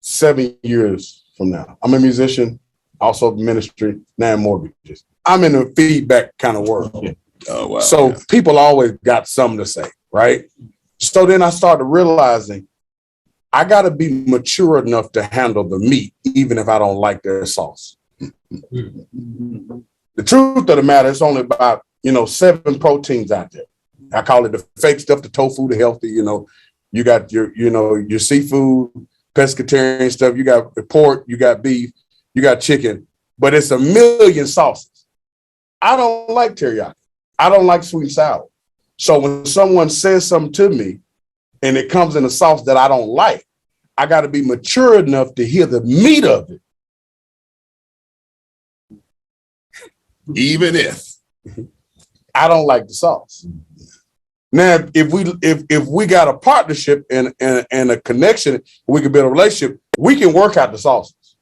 7 years from now. I'm a musician, also ministry, now in mortgages. I'm in a feedback kind of world. Oh, wow. So people always got something to say, right? So then I started realizing I got to be mature enough to handle the meat, even if I don't like their sauce. The truth of the matter, it's only about, 7 proteins out there. I call it the fake stuff, the tofu, the healthy, you got your seafood, pescatarian stuff, you got pork, you got beef, you got chicken, but it's a million sauces. I don't like teriyaki. I don't like sweet and sour. So when someone says something to me and it comes in a sauce that I don't like, I got to be mature enough to hear the meat of it. Even if I don't like the sauce. Now, if we got a partnership and a connection, we can build a relationship, we can work out the sauces.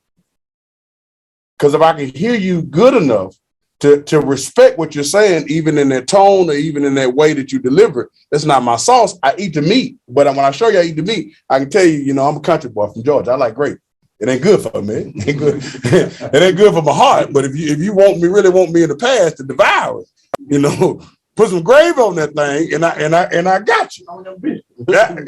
Because if I can hear you good enough to respect what you're saying, even in that tone or even in that way that you deliver it, that's not my sauce. I eat the meat. But when I show you I eat the meat, I can tell you, I'm a country boy from Georgia. I like grape. It ain't good for me. It ain't good. It ain't good for my heart. But if you really want me in the past to devour it, put some gravy on that thing, and I got you.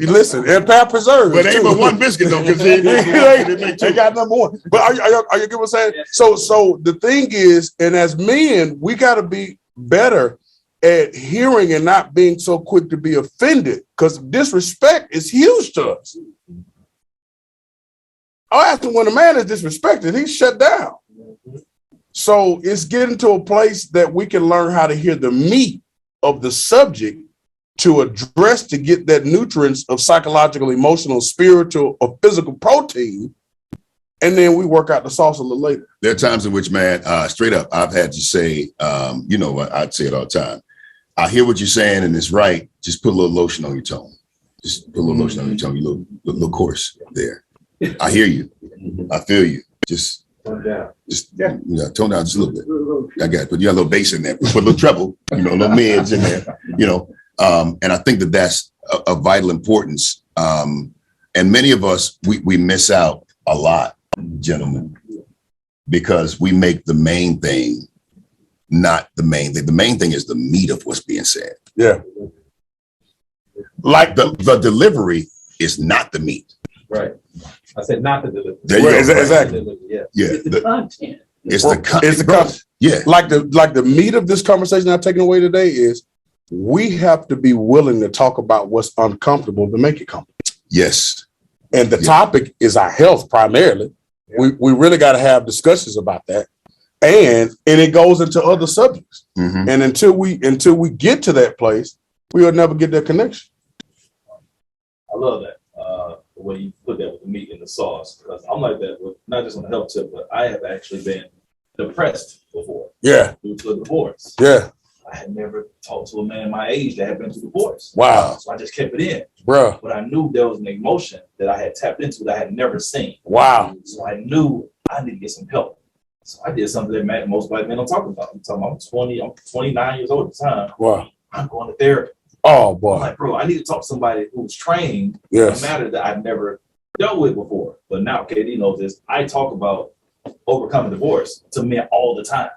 Listen, and past preserves. But ain't but one biscuit though, because they got number one. But are you get what I'm saying? So the thing is, and as men, we got to be better at hearing and not being so quick to be offended, because disrespect is huge to us. After when a man is disrespected, he's shut down. So it's getting to a place that we can learn how to hear the meat of the subject to address, to get that nutrients of psychological, emotional, spiritual, or physical protein. And then we work out the sauce a little later. There are times in which, man, straight up, I've had to say, I'd say it all the time. I hear what you're saying and it's right. Just put a little lotion on your tone. Just put a little lotion on your tone. You little coarse there. I hear you. I feel you. Just tone down just a little bit. I got it. But you got a little bass in there. Put a little treble, a little mids in there. And I think that that's of vital importance. And many of us, we miss out a lot, gentlemen, because we make the main thing not the main thing. The main thing is the meat of what's being said. Yeah. Like the delivery is not the meat. Right. I said not the delivery. There you go. Exactly. Yeah. Yeah. It's the content. It's the content. It's the content. Yeah. Like the meat of this conversation I've taken away today is we have to be willing to talk about what's uncomfortable to make it comfortable. Yes. And the topic is our health primarily. Yeah. We really got to have discussions about that. And it goes into other subjects. Mm-hmm. And until we get to that place, we'll never get that connection. I love that. The way you put that with the meat and the sauce. Because I'm like that with not just on the health tip, but I have actually been depressed before. Yeah. Due to a divorce. Yeah. I had never talked to a man my age that had been through divorce. Wow. So I just kept it in. Bro. But I knew there was an emotion that I had tapped into that I had never seen. Wow. So I knew I need to get some help. So I did something that most black men don't talk about. I'm 29 years old at the time. Wow. I'm going to therapy. Oh boy. I'm like, bro, I need to talk to somebody who's trained in a matter that I've never dealt with before. But now KD knows this. I talk about overcoming divorce to men all the time.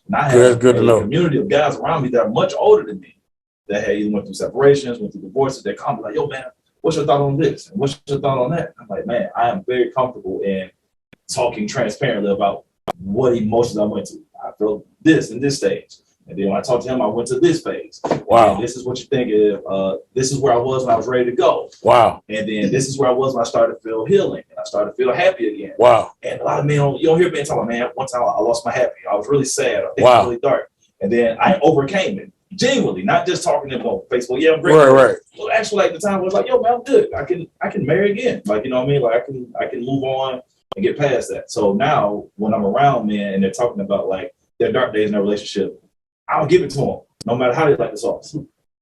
And I have a community of guys around me that are much older than me that had either went through separations, went through divorces. They come like, yo, man, what's your thought on this? And what's your thought on that? I'm like, man, I am very comfortable in talking transparently about what emotions I went to. I felt this in this stage. And then when I talked to him, I went to this phase. Wow. And this is what you think of. This is where I was when I was ready to go. Wow. And then this is where I was when I started to feel healing. And I started to feel happy again. Wow. And a lot of men, you don't hear men talking, man, one time I lost my happy. I was really sad. I think wow. it was really dark. And then I overcame it. Genuinely, not just talking to them on Facebook. Yeah, I'm great. Right. Well, actually, like the time was like, yo, man, I'm good. I can marry again. Like, you know what I mean? Like I can move on and get past that. So now when I'm around men and they're talking about like their dark days in their relationship, I'll give it to them, no matter how they like the sauce.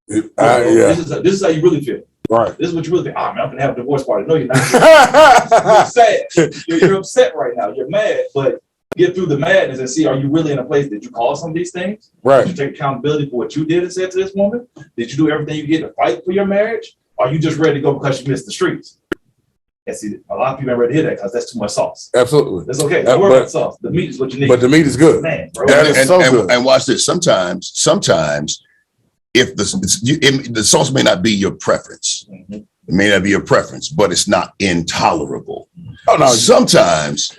Yeah. This is how you really feel. Right. This is what you really think. Oh, man, I'm gonna have a divorce party. No, you're not. You're sad. You're upset right now. You're mad, but get through the madness and see, are you really in a place? Did you cause some of these things? Right. Did you take accountability for what you did and said to this woman? Did you do everything you did to fight for your marriage? Or are you just ready to go because you missed the streets? And see, a lot of people ain't ready to hear that because that's too much sauce. Absolutely. That's okay. Don't worry about sauce. The meat is what you need. But the meat is good. Man, bro. That is so good. And watch this. Sometimes, if the sauce may not be your preference, it may not be your preference, but it's not intolerable. Oh no. Sometimes,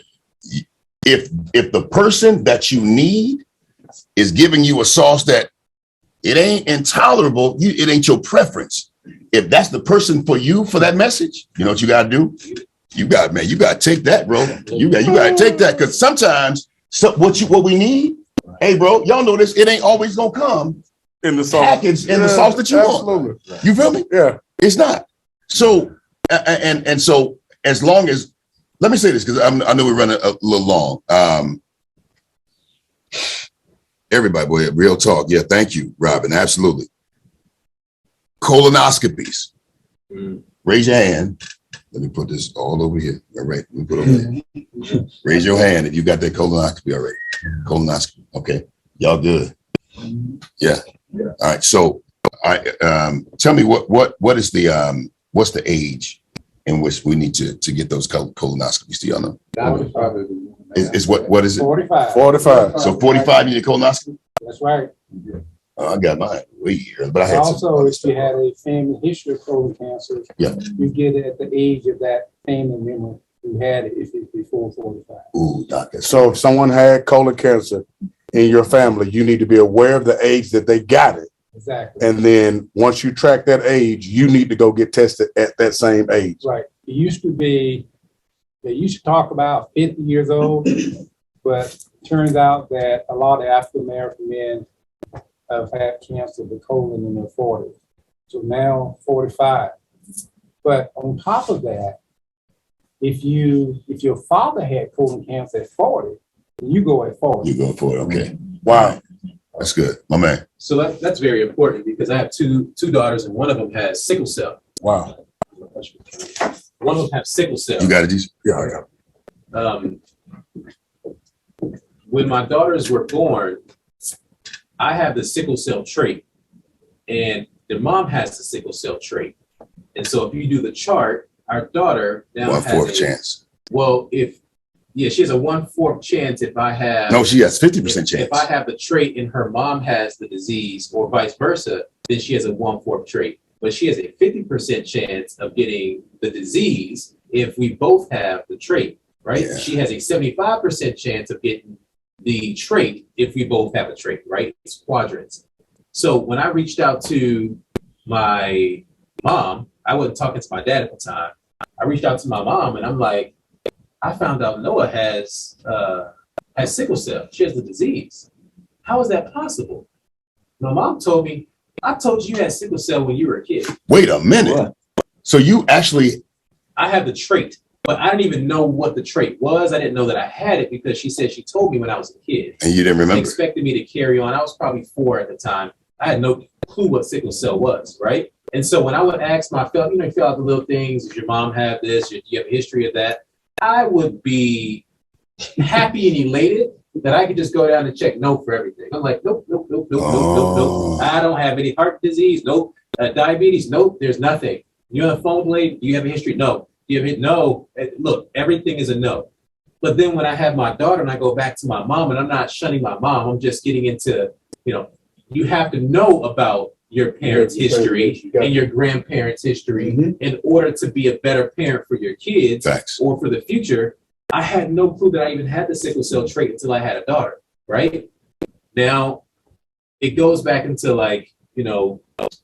if the person that you need is giving you a sauce that it ain't intolerable, it ain't your preference. If that's the person for you for that message, you know what you got to do? You got to take that, bro. You got to take that, because sometimes what we need, hey, bro, y'all know this. It ain't always gonna come in the sauce packaged in the sauce that you want. You feel me? Yeah, it's not. So and so as long as, let me say this because I know we're running a little long. Everybody, boy, real talk. Yeah, thank you, Robin. Absolutely. Colonoscopies. Raise your hand. Let me put this all over here. All right. Let me put it over there. Raise your hand if you got that colonoscopy already. Colonoscopy. Okay. Y'all good. Yeah. All right. So tell me what is the what's the age in which we need to get those colonoscopies? Do y'all know? Is what is it? 45. 45. So 45 you need a colonoscopy? That's right. I got mine way here, but I had also, if you had a family history of colon cancer, yeah, you get it at the age of that family member who had it if it's before 45. Ooh, doctor. So if someone had colon cancer in your family, you need to be aware of the age that they got it. Exactly. And then once you track that age, you need to go get tested at that same age. Right. It used to be, they used to talk about 50 years old, but it turns out that a lot of African American men have had cancer of the colon in their 40s. So now 45. But on top of that, if your father had colon cancer at 40, you go at 40. You go for it. Okay. Wow. That's good. My man. So that's very important because I have two daughters and one of them has sickle cell. Wow. One of them has sickle cell. You got it, Jesus? Yeah, I got When my daughters were born, I have the sickle cell trait. and the mom has the sickle cell trait. And so if you do the chart, our daughter now has 1/4 chance. Well, she has a 1/4 chance if I have. No, she has 50% chance. If I have the trait and her mom has the disease, or vice versa, then she has a 1/4 trait. But she has a 50% chance of getting the disease if we both have the trait, right? Yeah. She has a 75% chance of getting the trait if we both have a trait, right? It's quadrants. So when I reached out to my mom, I wasn't talking to my dad at the time. I reached out to my mom and I'm like, I found out Noah has sickle cell. She has the disease. How is that possible? My mom told me, I told you had sickle cell when you were a kid. Wait a minute. What? So you actually. I have the trait, but I didn't even know what the trait was. I didn't know that I had it because she said she told me when I was a kid. And you didn't They remember. expected me to carry on. I was probably 4 at the time. I had no clue what sickle cell was, right? And so when I would ask you fill out the little things, does your mom have this? Do you have a history of that? I would be happy and elated that I could just go down and check no for everything. I'm like, nope. I don't have any heart disease. Nope. Diabetes. Nope. There's nothing. You're on the phone, lady. Do you have a history? No. Do you have it? No. Look, everything is a no. But then when I have my daughter and I go back to my mom, and I'm not shunning my mom, I'm just getting into, you have to know about your parents' history and your grandparents' history in order to be a better parent for your kids. Facts. Or for the future. I had no clue that I even had the sickle cell trait until I had a daughter, right? Now, it goes back into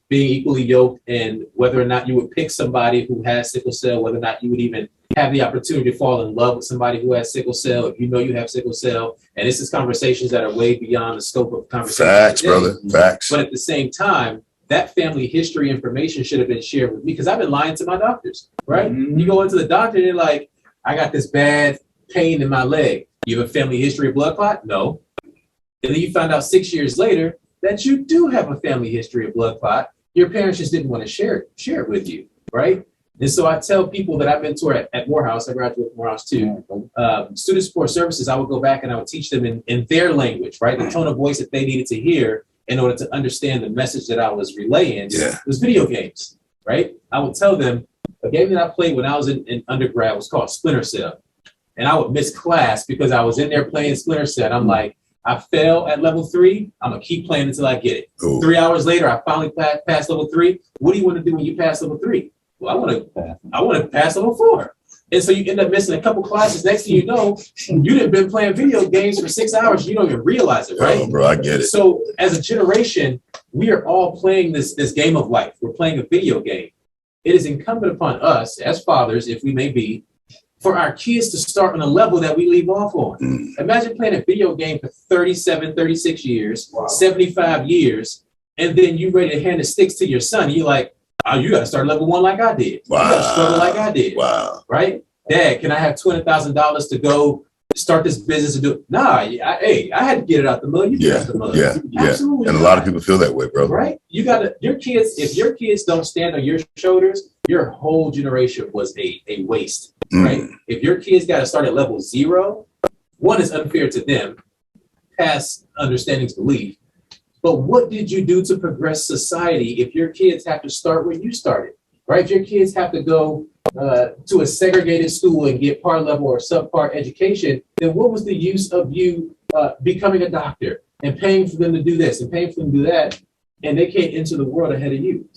being equally yoked and whether or not you would pick somebody who has sickle cell, whether or not you would even have the opportunity to fall in love with somebody who has sickle cell, if you know you have sickle cell. And this is conversations that are way beyond the scope of conversation. Facts, brother. Facts. But at the same time, that family history information should have been shared with me because I've been lying to my doctors, right? You go into the doctor and they're like, I got this bad pain in my leg. You have a family history of blood clot? No. And then you find out 6 years later that you do have a family history of blood clot. Your parents just didn't want to share it with you, right? And so I tell people that I mentor at Morehouse, I graduated from Morehouse too, student support services, I would go back and I would teach them in their language, right? The tone of voice that they needed to hear in order to understand the message that I was relaying. Yeah. Was video games, right? I would tell them, a game that I played when I was in undergrad was called Splinter Cell. And I would miss class because I was in there playing Splinter Cell. I'm like, I fail at level 3. I'm going to keep playing until I get it. Ooh. 3 hours later, I finally passed level 3. What do you want to do when you pass level 3? Well, I want to pass level 4. And so you end up missing a couple classes. Next thing you know, you done been playing video games for 6 hours. You don't even realize it, right? Oh, bro, I get it. So as a generation, we are all playing this game of life. We're playing a video game. It is incumbent upon us as fathers, if we may be, for our kids to start on a level that we leave off on. Imagine playing a video game for 37, 36 years, 75 years, and then you ready to hand the sticks to your son. You're like, oh, you got to start level 1 like I did. Wow. You got to struggle like I did. Wow. Right? Dad, can I have $20,000 to go start this business and do it? Nah, I had to get it out the mud. You get it out the mud. Absolutely. And a lot of people feel that way, bro. Right? You got to, if your kids don't stand on your shoulders, your whole generation was a waste, right? If your kids got to start at level 0, one is unfair to them, past understanding's belief. But what did you do to progress society if your kids have to start where you started, right? If your kids have to go to a segregated school and get part level or subpart education, then what was the use of you becoming a doctor and paying for them to do this and paying for them to do that, and they can't enter the world ahead of you,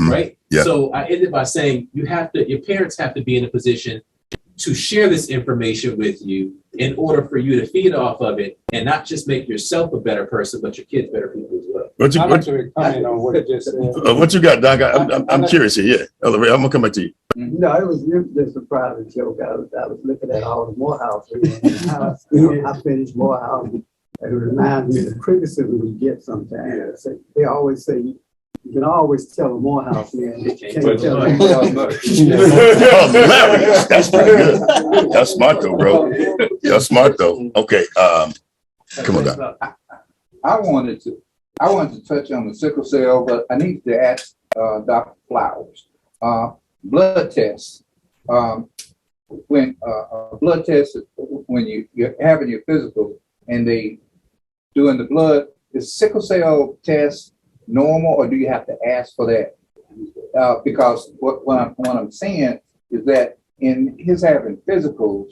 right? Yeah. So I ended by saying your parents have to be in a position to share this information with you in order for you to feed off of it and not just make yourself a better person, but your kids better people as well. I'd like to comment on what you just said. What you got, Doc? I'm curious here. Yeah. I'm going to come back to you. No, it was just a private joke. I was looking at all the Morehouse and I finished Morehouse. It reminds me of the criticism we get sometimes. They always say, you can always tell a Morehouse man that you can't tell them. Hilarious. That's pretty good. That's smart though, bro. That's smart though. Okay. Come on, Doc. I wanted to touch on the sickle cell, but I need to ask Dr. Flowers. Blood tests. When a blood test, when you're having your physical and they doing the blood, is sickle cell test normal, or do you have to ask for that? Because what I'm saying is that in his having physicals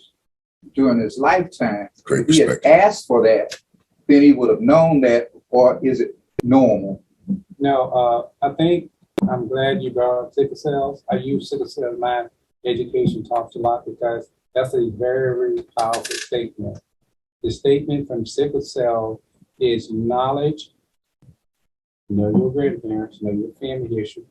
during his lifetime, Great if he had perspective. asked for that, then he would have known that, or is it normal? No, I think I'm glad you brought up sickle cells. I use sickle cell in my education talks a lot because that's a very powerful statement. The statement from sickle cell is knowledge, know your grandparents, know your family history,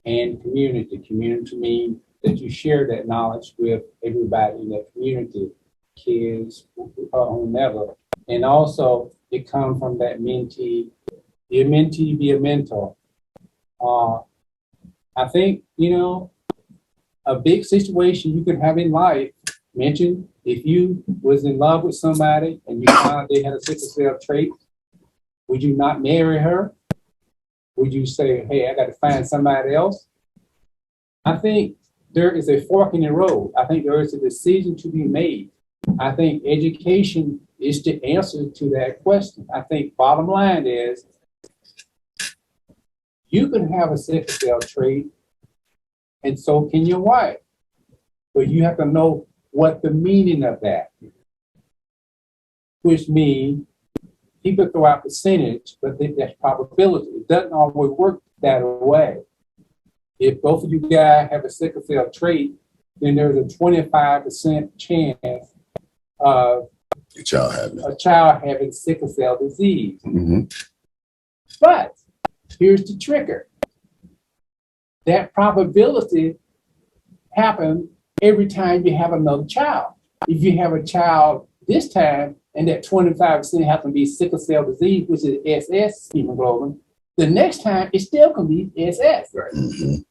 and community. Community means that you share that knowledge with everybody in that community, kids, whomever. And also, it comes from that mentee. Be a mentee, be a mentor. I think, a big situation you could have in life, mention if you was in love with somebody and you found out they had a sickle cell trait, would you not marry her? Would you say, hey, I got to find somebody else? I think there is a fork in the road. I think there is a decision to be made. I think education is the answer to that question. I think bottom line is you can have a sickle cell trait and so can your wife. But you have to know what the meaning of that, which means people throw out percentage, but that's probability. It doesn't always work that way. If both of you guys have a sickle cell trait, then there's a 25% chance of a child having sickle cell disease. Mm-hmm. But here's the trigger. That probability happens every time you have another child. If you have a child this time and that 25% happen to be sickle cell disease, which is SS hemoglobin, the next time it still can be SS. Right. Mm-hmm.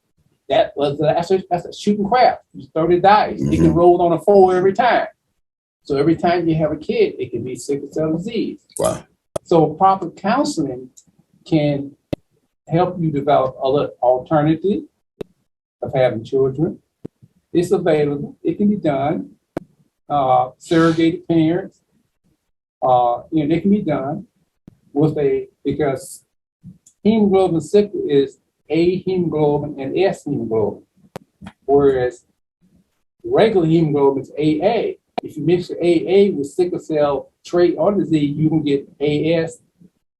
That's a shooting crap. You throw the dice. Mm-hmm. It can roll on a 4 every time. So every time you have a kid, it can be sickle cell disease. Wow. So proper counseling can help you develop other alternative of having children. It's available. It can be done. Surrogated parents, they can be done because hemoglobin sickle is A hemoglobin and S hemoglobin, whereas regular hemoglobin is AA. If you mix the AA with sickle cell trait or disease, you can get AS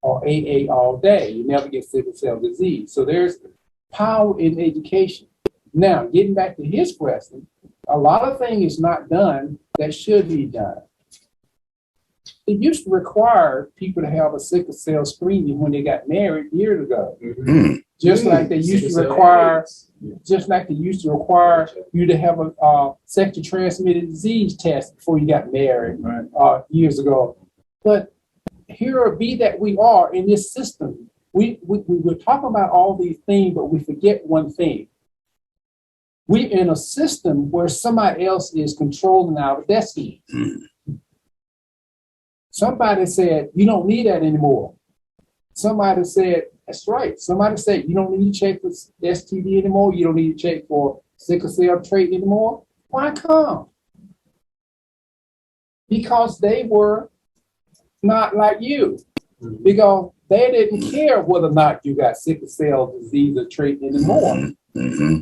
or AA all day. You never get sickle cell disease. So there's power in education. Now, getting back to his question, a lot of things is not done that should be done. It used to require people to have a sickle cell screening when they got married years ago. Mm-hmm. Just like they used to require you to have a sexually transmitted disease test before you got married years ago. But here be that we are in this system. We're talking about all these things, but we forget one thing. We're in a system where somebody else is controlling our destiny. Mm-hmm. Somebody said, you don't need that anymore. Somebody said, that's right. Somebody said, you don't need to check for STD anymore. You don't need to check for sickle cell trait anymore. Why come? Because they were not like you. Mm-hmm. Because they didn't care whether or not you got sickle cell disease or trait anymore. Mm-hmm.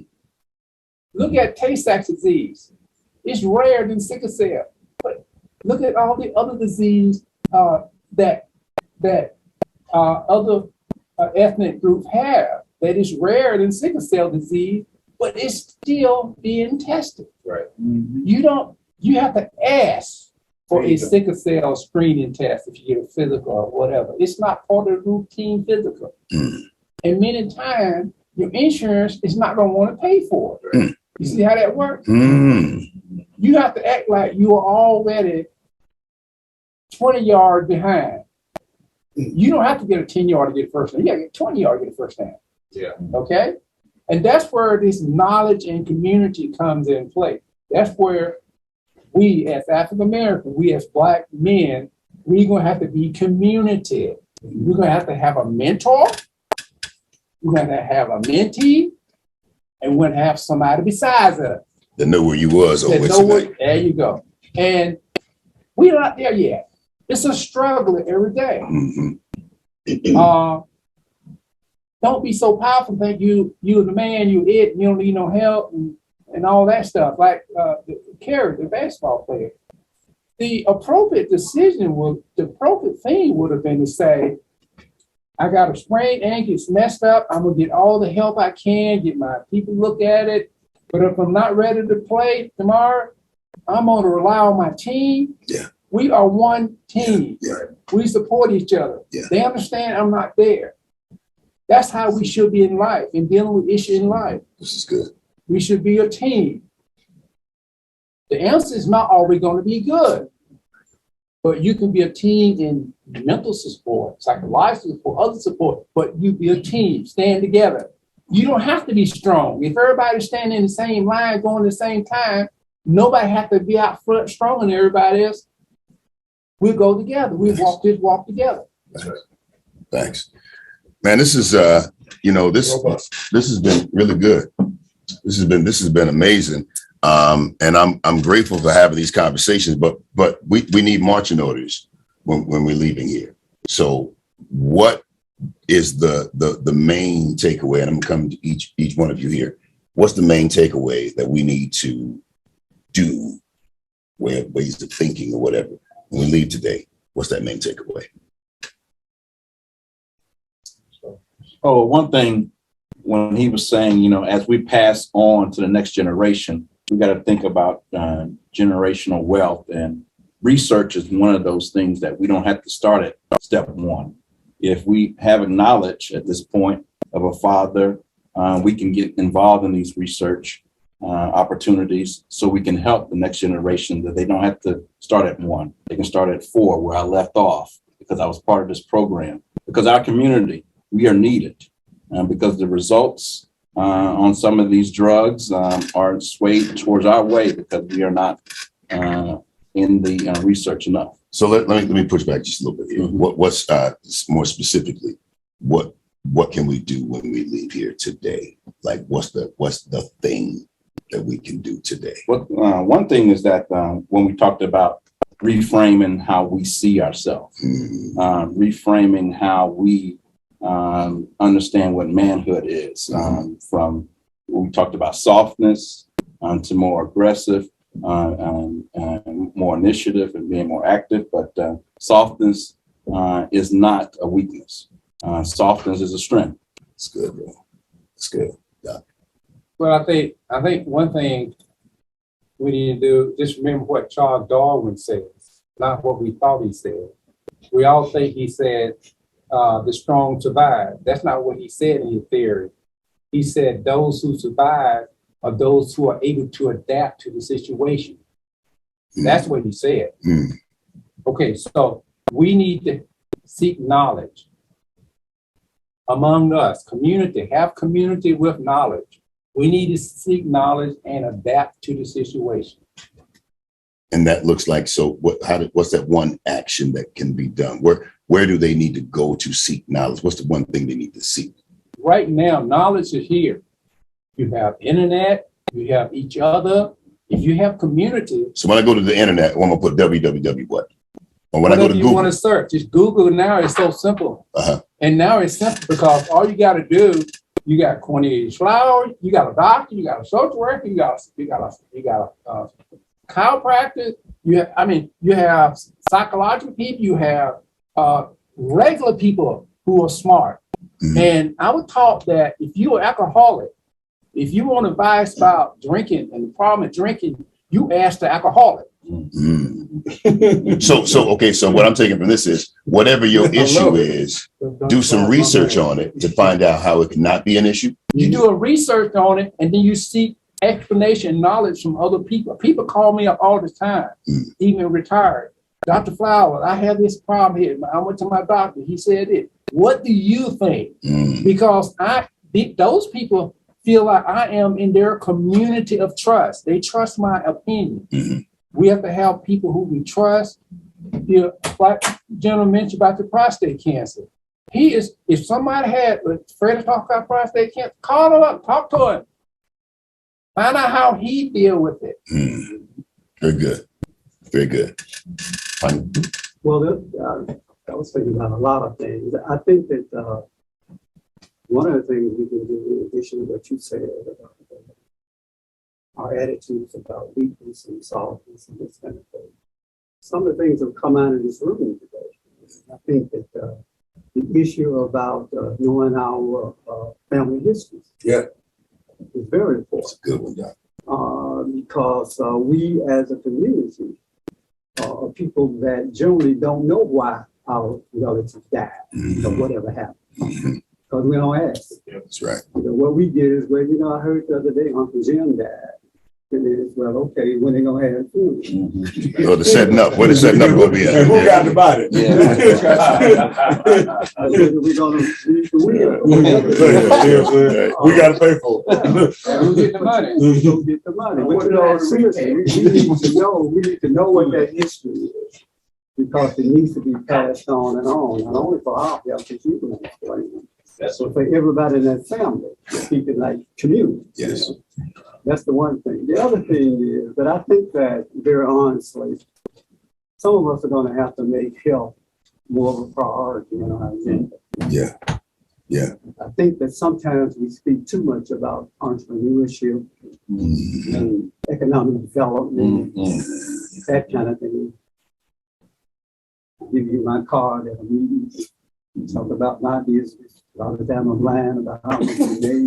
Look at Tay-Sachs disease. It's rare than sickle cell. But look at all the other disease that other ethnic groups have. That is rare than sickle cell disease, but it's still being tested. Right. Mm-hmm. You have to ask for a sickle cell screening test if you get a physical or whatever. It's not part of the routine physical. Mm-hmm. And many times, your insurance is not going to want to pay for it. Mm-hmm. You see how that works? Mm-hmm. You have to act like you are already 20 yards behind. You don't have to get a 10-yard to get first down. You got to get 20 yards to get the first down. Yeah. Okay? And that's where this knowledge and community comes in play. That's where we as African Americans, we as Black men, we're going to have to be community. We're going to have a mentor. We're going to have a mentee. And we're going to have somebody besides us. That know where you was or there you go. And we're not there yet. It's a struggle every day. Mm-hmm. Don't be so powerful. Think you the man, you it, you don't need no help and all that stuff. Like the basketball player. The appropriate thing would have been to say, I got a sprained ankle, it's messed up. I'm gonna get all the help I can, get my people look at it. But if I'm not ready to play tomorrow, I'm gonna rely on my team. Yeah. We are one team. Yeah. We support each other. Yeah. They understand I'm not there. That's how we should be in life, in dealing with issues in life. This is good. We should be a team. The answer is not always going to be good, but you can be a team in mental support, psychological support, other support, but you be a team, stand together. You don't have to be strong. If everybody's standing in the same line, going at the same time, nobody has to be out front stronger than everybody else. We'll go together. We'll walk this walk together. Thanks. Man, this is this has been really good. This has been amazing. And I'm grateful for having these conversations, but we need marching orders when we're leaving here. So what is the main takeaway? And I'm coming to each one of you here. What's the main takeaway that we need to do, ways of thinking or whatever, when we leave today? What's that main takeaway? Oh, one thing, when he was saying, as we pass on to the next generation, we got to think about generational wealth, and research is one of those things that we don't have to start at step one. If we have a knowledge at this point of a father, we can get involved in these research opportunities so we can help the next generation, that they don't have to start at 1. They can start at 4, where I left off, because I was part of this program. Because our community, we are needed, because the results on some of these drugs are swayed towards our way, because we are not in the research enough. So let me push back just a little bit here. Mm-hmm. What's more specifically, what can we do when we leave here today? Like, what's the thing that we can do today? One thing is that when we talked about reframing how we see ourselves, reframing how we understand what manhood is, from we talked about softness to more aggressive, more initiative and being more active. But softness is not a weakness. Softness is a strength. It's good, bro. It's good. Yeah. Well, I think one thing we need to do, just remember what Charles Darwin says, not what we thought he said. We all think he said, the strong survive. That's not what he said in his theory. He said those who survive are those who are able to adapt to the situation. That's what he said. Okay, so we need to seek knowledge among us, community, have community with knowledge. We need to seek knowledge and adapt to the situation. And that looks like, so what's that one action that can be done? Where do they need to go to seek knowledge? What's the one thing they need to seek? Right now, knowledge is here. You have internet, you have each other. If you have community. So when I go to the internet, I'm gonna put www what? Or when I go to Google. You want to search, just Google now. It's so simple. And now it's simple because all you got to do, you got Cornelius Flowers, you got a doctor, you got a social worker, you got a chiropractor. You have psychological people. You have regular people who are smart. And I would talk that if you're an alcoholic, if you want advice about drinking and the problem of drinking, you ask the alcoholic. So what I'm taking from this is, whatever your issue is, do some research on it to find out how it cannot be an issue. You do a research on it, and then you seek explanation, knowledge from other people. People call me up all the time, even retired. Dr. Flowers, I have this problem here. I went to my doctor. He said it. What do you think? Because those people feel like I am in their community of trust. They trust my opinion. We have to have people who we trust. Like gentleman mentioned about the prostate cancer. If somebody had afraid to talk about prostate cancer, call him up, talk to him. Find out how he deal with it. Very good. Very good. Well, I was thinking about a lot of things. I think that one of the things we can do, in addition to what you said about our attitudes about weakness and softness and this kind of thing. Some of the things have come out of this room today. I think that the issue about knowing our family histories is very important. That's a good one, Doc. Because we as a community are people that generally don't know why our relatives died or whatever happened. Because we don't ask. That's right. You know, what we get is, well, you know, I heard the other day Uncle Jim died. And then it's, well, okay, when they gonna have a funeral? Or the setting up, where the setting up gonna be at? Who got the body? We're gonna leave the wheel. We gotta pay for it. And who get the money? We don't get the money. But you know, seriously, we need to know what that history is. Because it needs to be passed on and on, not only for our health, but you can explain it. That's for everybody in that family, speaking like community. Yes. That's the one thing. The other thing is that I think that very honestly, some of us are going to have to make health more of a priority in our agenda. Yeah. Yeah. I think that sometimes we speak too much about entrepreneurship and economic development, that kind of thing. I'll give you my card at a meeting, talk about my business. A lot of the time I'm lying about how much we made.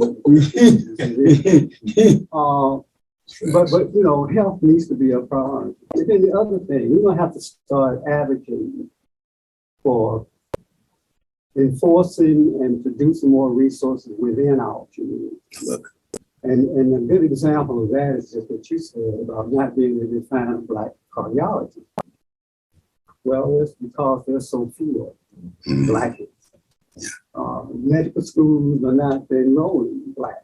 But you know, health needs to be a priority. And then the other thing, we're gonna have to start advocating for enforcing and producing more resources within our community. Look. And a good example of that is just what you said about not being able to define Black cardiology. Well, it's because there's so few Black kids. Medical schools are not enrolling Black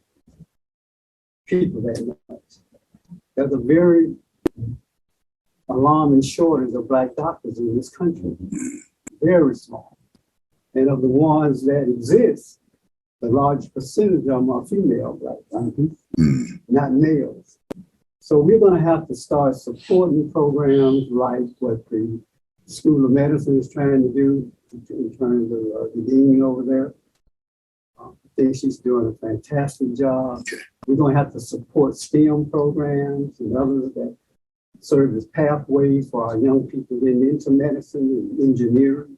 people that much. There's a very alarming shortage of Black doctors in this country. Very small. And of the ones that exist, the large percentage of them are female Black doctors, not males. So we're going to have to start supporting programs like what the School of Medicine is trying to do in terms of the dean over there. I think she's doing a fantastic job. Okay. We're going to have to support STEM programs and others that serve as pathways for our young people getting into medicine and engineering.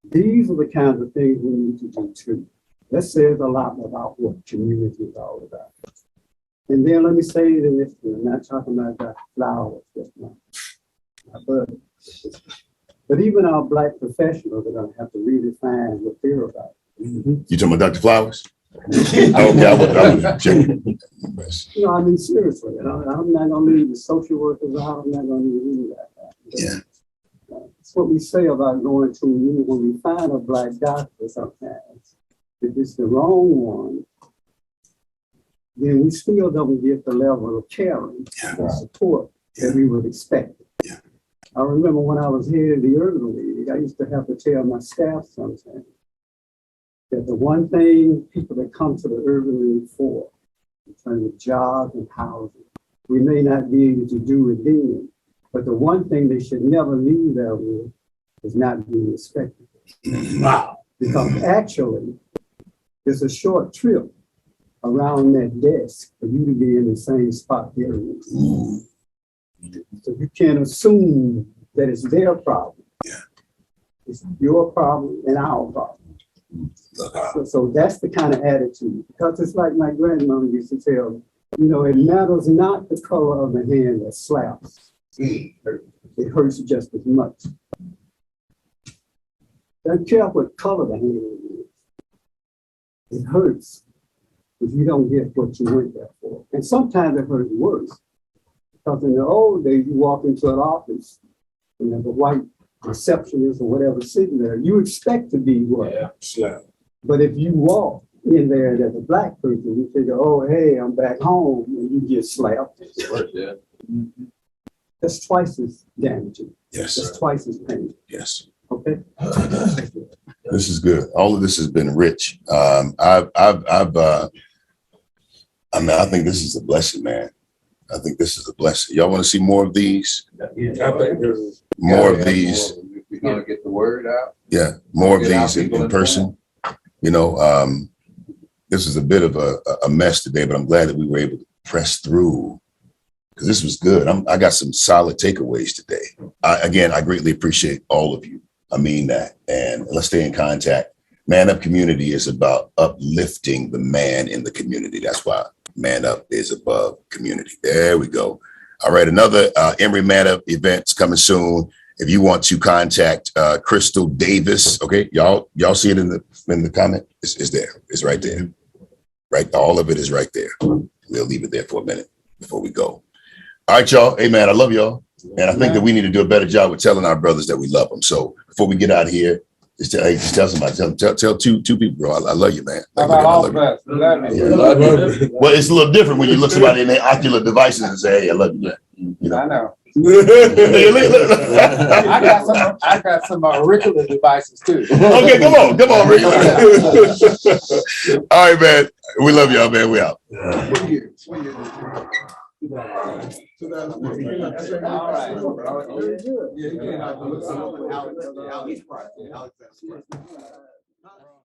These are the kinds of things we need to do too. That says a lot about what community is all about. And then let me say this, I'm not talking about Dr. Flowers just now. But even our Black professionals are going to have to redefine what they're about. You talking about Dr. Flowers? Okay, I was checking. You know, I mean, seriously, I'm not going to leave the social workers out. I'm not going to leave that. Yeah. That's what we say about going to, when we find a Black doctor sometimes, if it's the wrong one, then we still don't get the level of caring and support that we would expect. Yeah. I remember when I was head of the Urban League, I used to have to tell my staff sometimes that the one thing people that come to the Urban League for, in terms of jobs and housing, we may not be able to do it then, but the one thing they should never leave there with is not being respected. Wow. Because actually, it's a short trip around that desk for you to be in the same spot there. So you can't assume that it's their problem. Yeah. It's your problem and our problem. So that's the kind of attitude. Because it's like my grandmother used to tell me, you know, it matters not the color of the hand that slaps. It hurts just as much. Don't care what color the hand is. It hurts if you don't get what you went there for. And sometimes it hurts worse. Because in the old days, you walk into an office and there's a white receptionist or whatever sitting there, you expect to be what? Yeah, slapped. But if you walk in there and there's a Black person, you figure, oh, hey, I'm back home, and you get slapped. Yeah. That's twice as damaging. Yes. That's twice as painful. Yes. Okay. This is good. All of this has been rich. I mean, I think this is a blessing, man. I think this is a blessing. Y'all want to see more of these? Yeah, I think there's more of these. We're gonna get the word out. Yeah, more of Get our these in people person. You know, this was a bit of a mess today, but I'm glad that we were able to press through because this was good. I got some solid takeaways today. I greatly appreciate all of you. I mean that. And let's stay in contact. ManUp community is about uplifting the man in the community. That's why ManUp is above community. There we go. All right, another Emory ManUp event's coming soon. If you want to contact Crystal Davis, okay, y'all see it in the comment. It's there. It's right there. Right, all of it is right there. We'll leave it there for a minute before we go. All right, y'all. Hey, man, I love y'all, and I think that we need to do a better job with telling our brothers that we love them. So before we get out of here, just tell somebody. Tell two people, bro. I love you, man. How about all of us? Love you. Yeah. Well, it's a little different when you look somebody in their ocular devices and say, "Hey, I love you, man." You know? I know. I got some auricular devices too. Okay, come on, Rick. All right, man. We love y'all, man. We out. All right.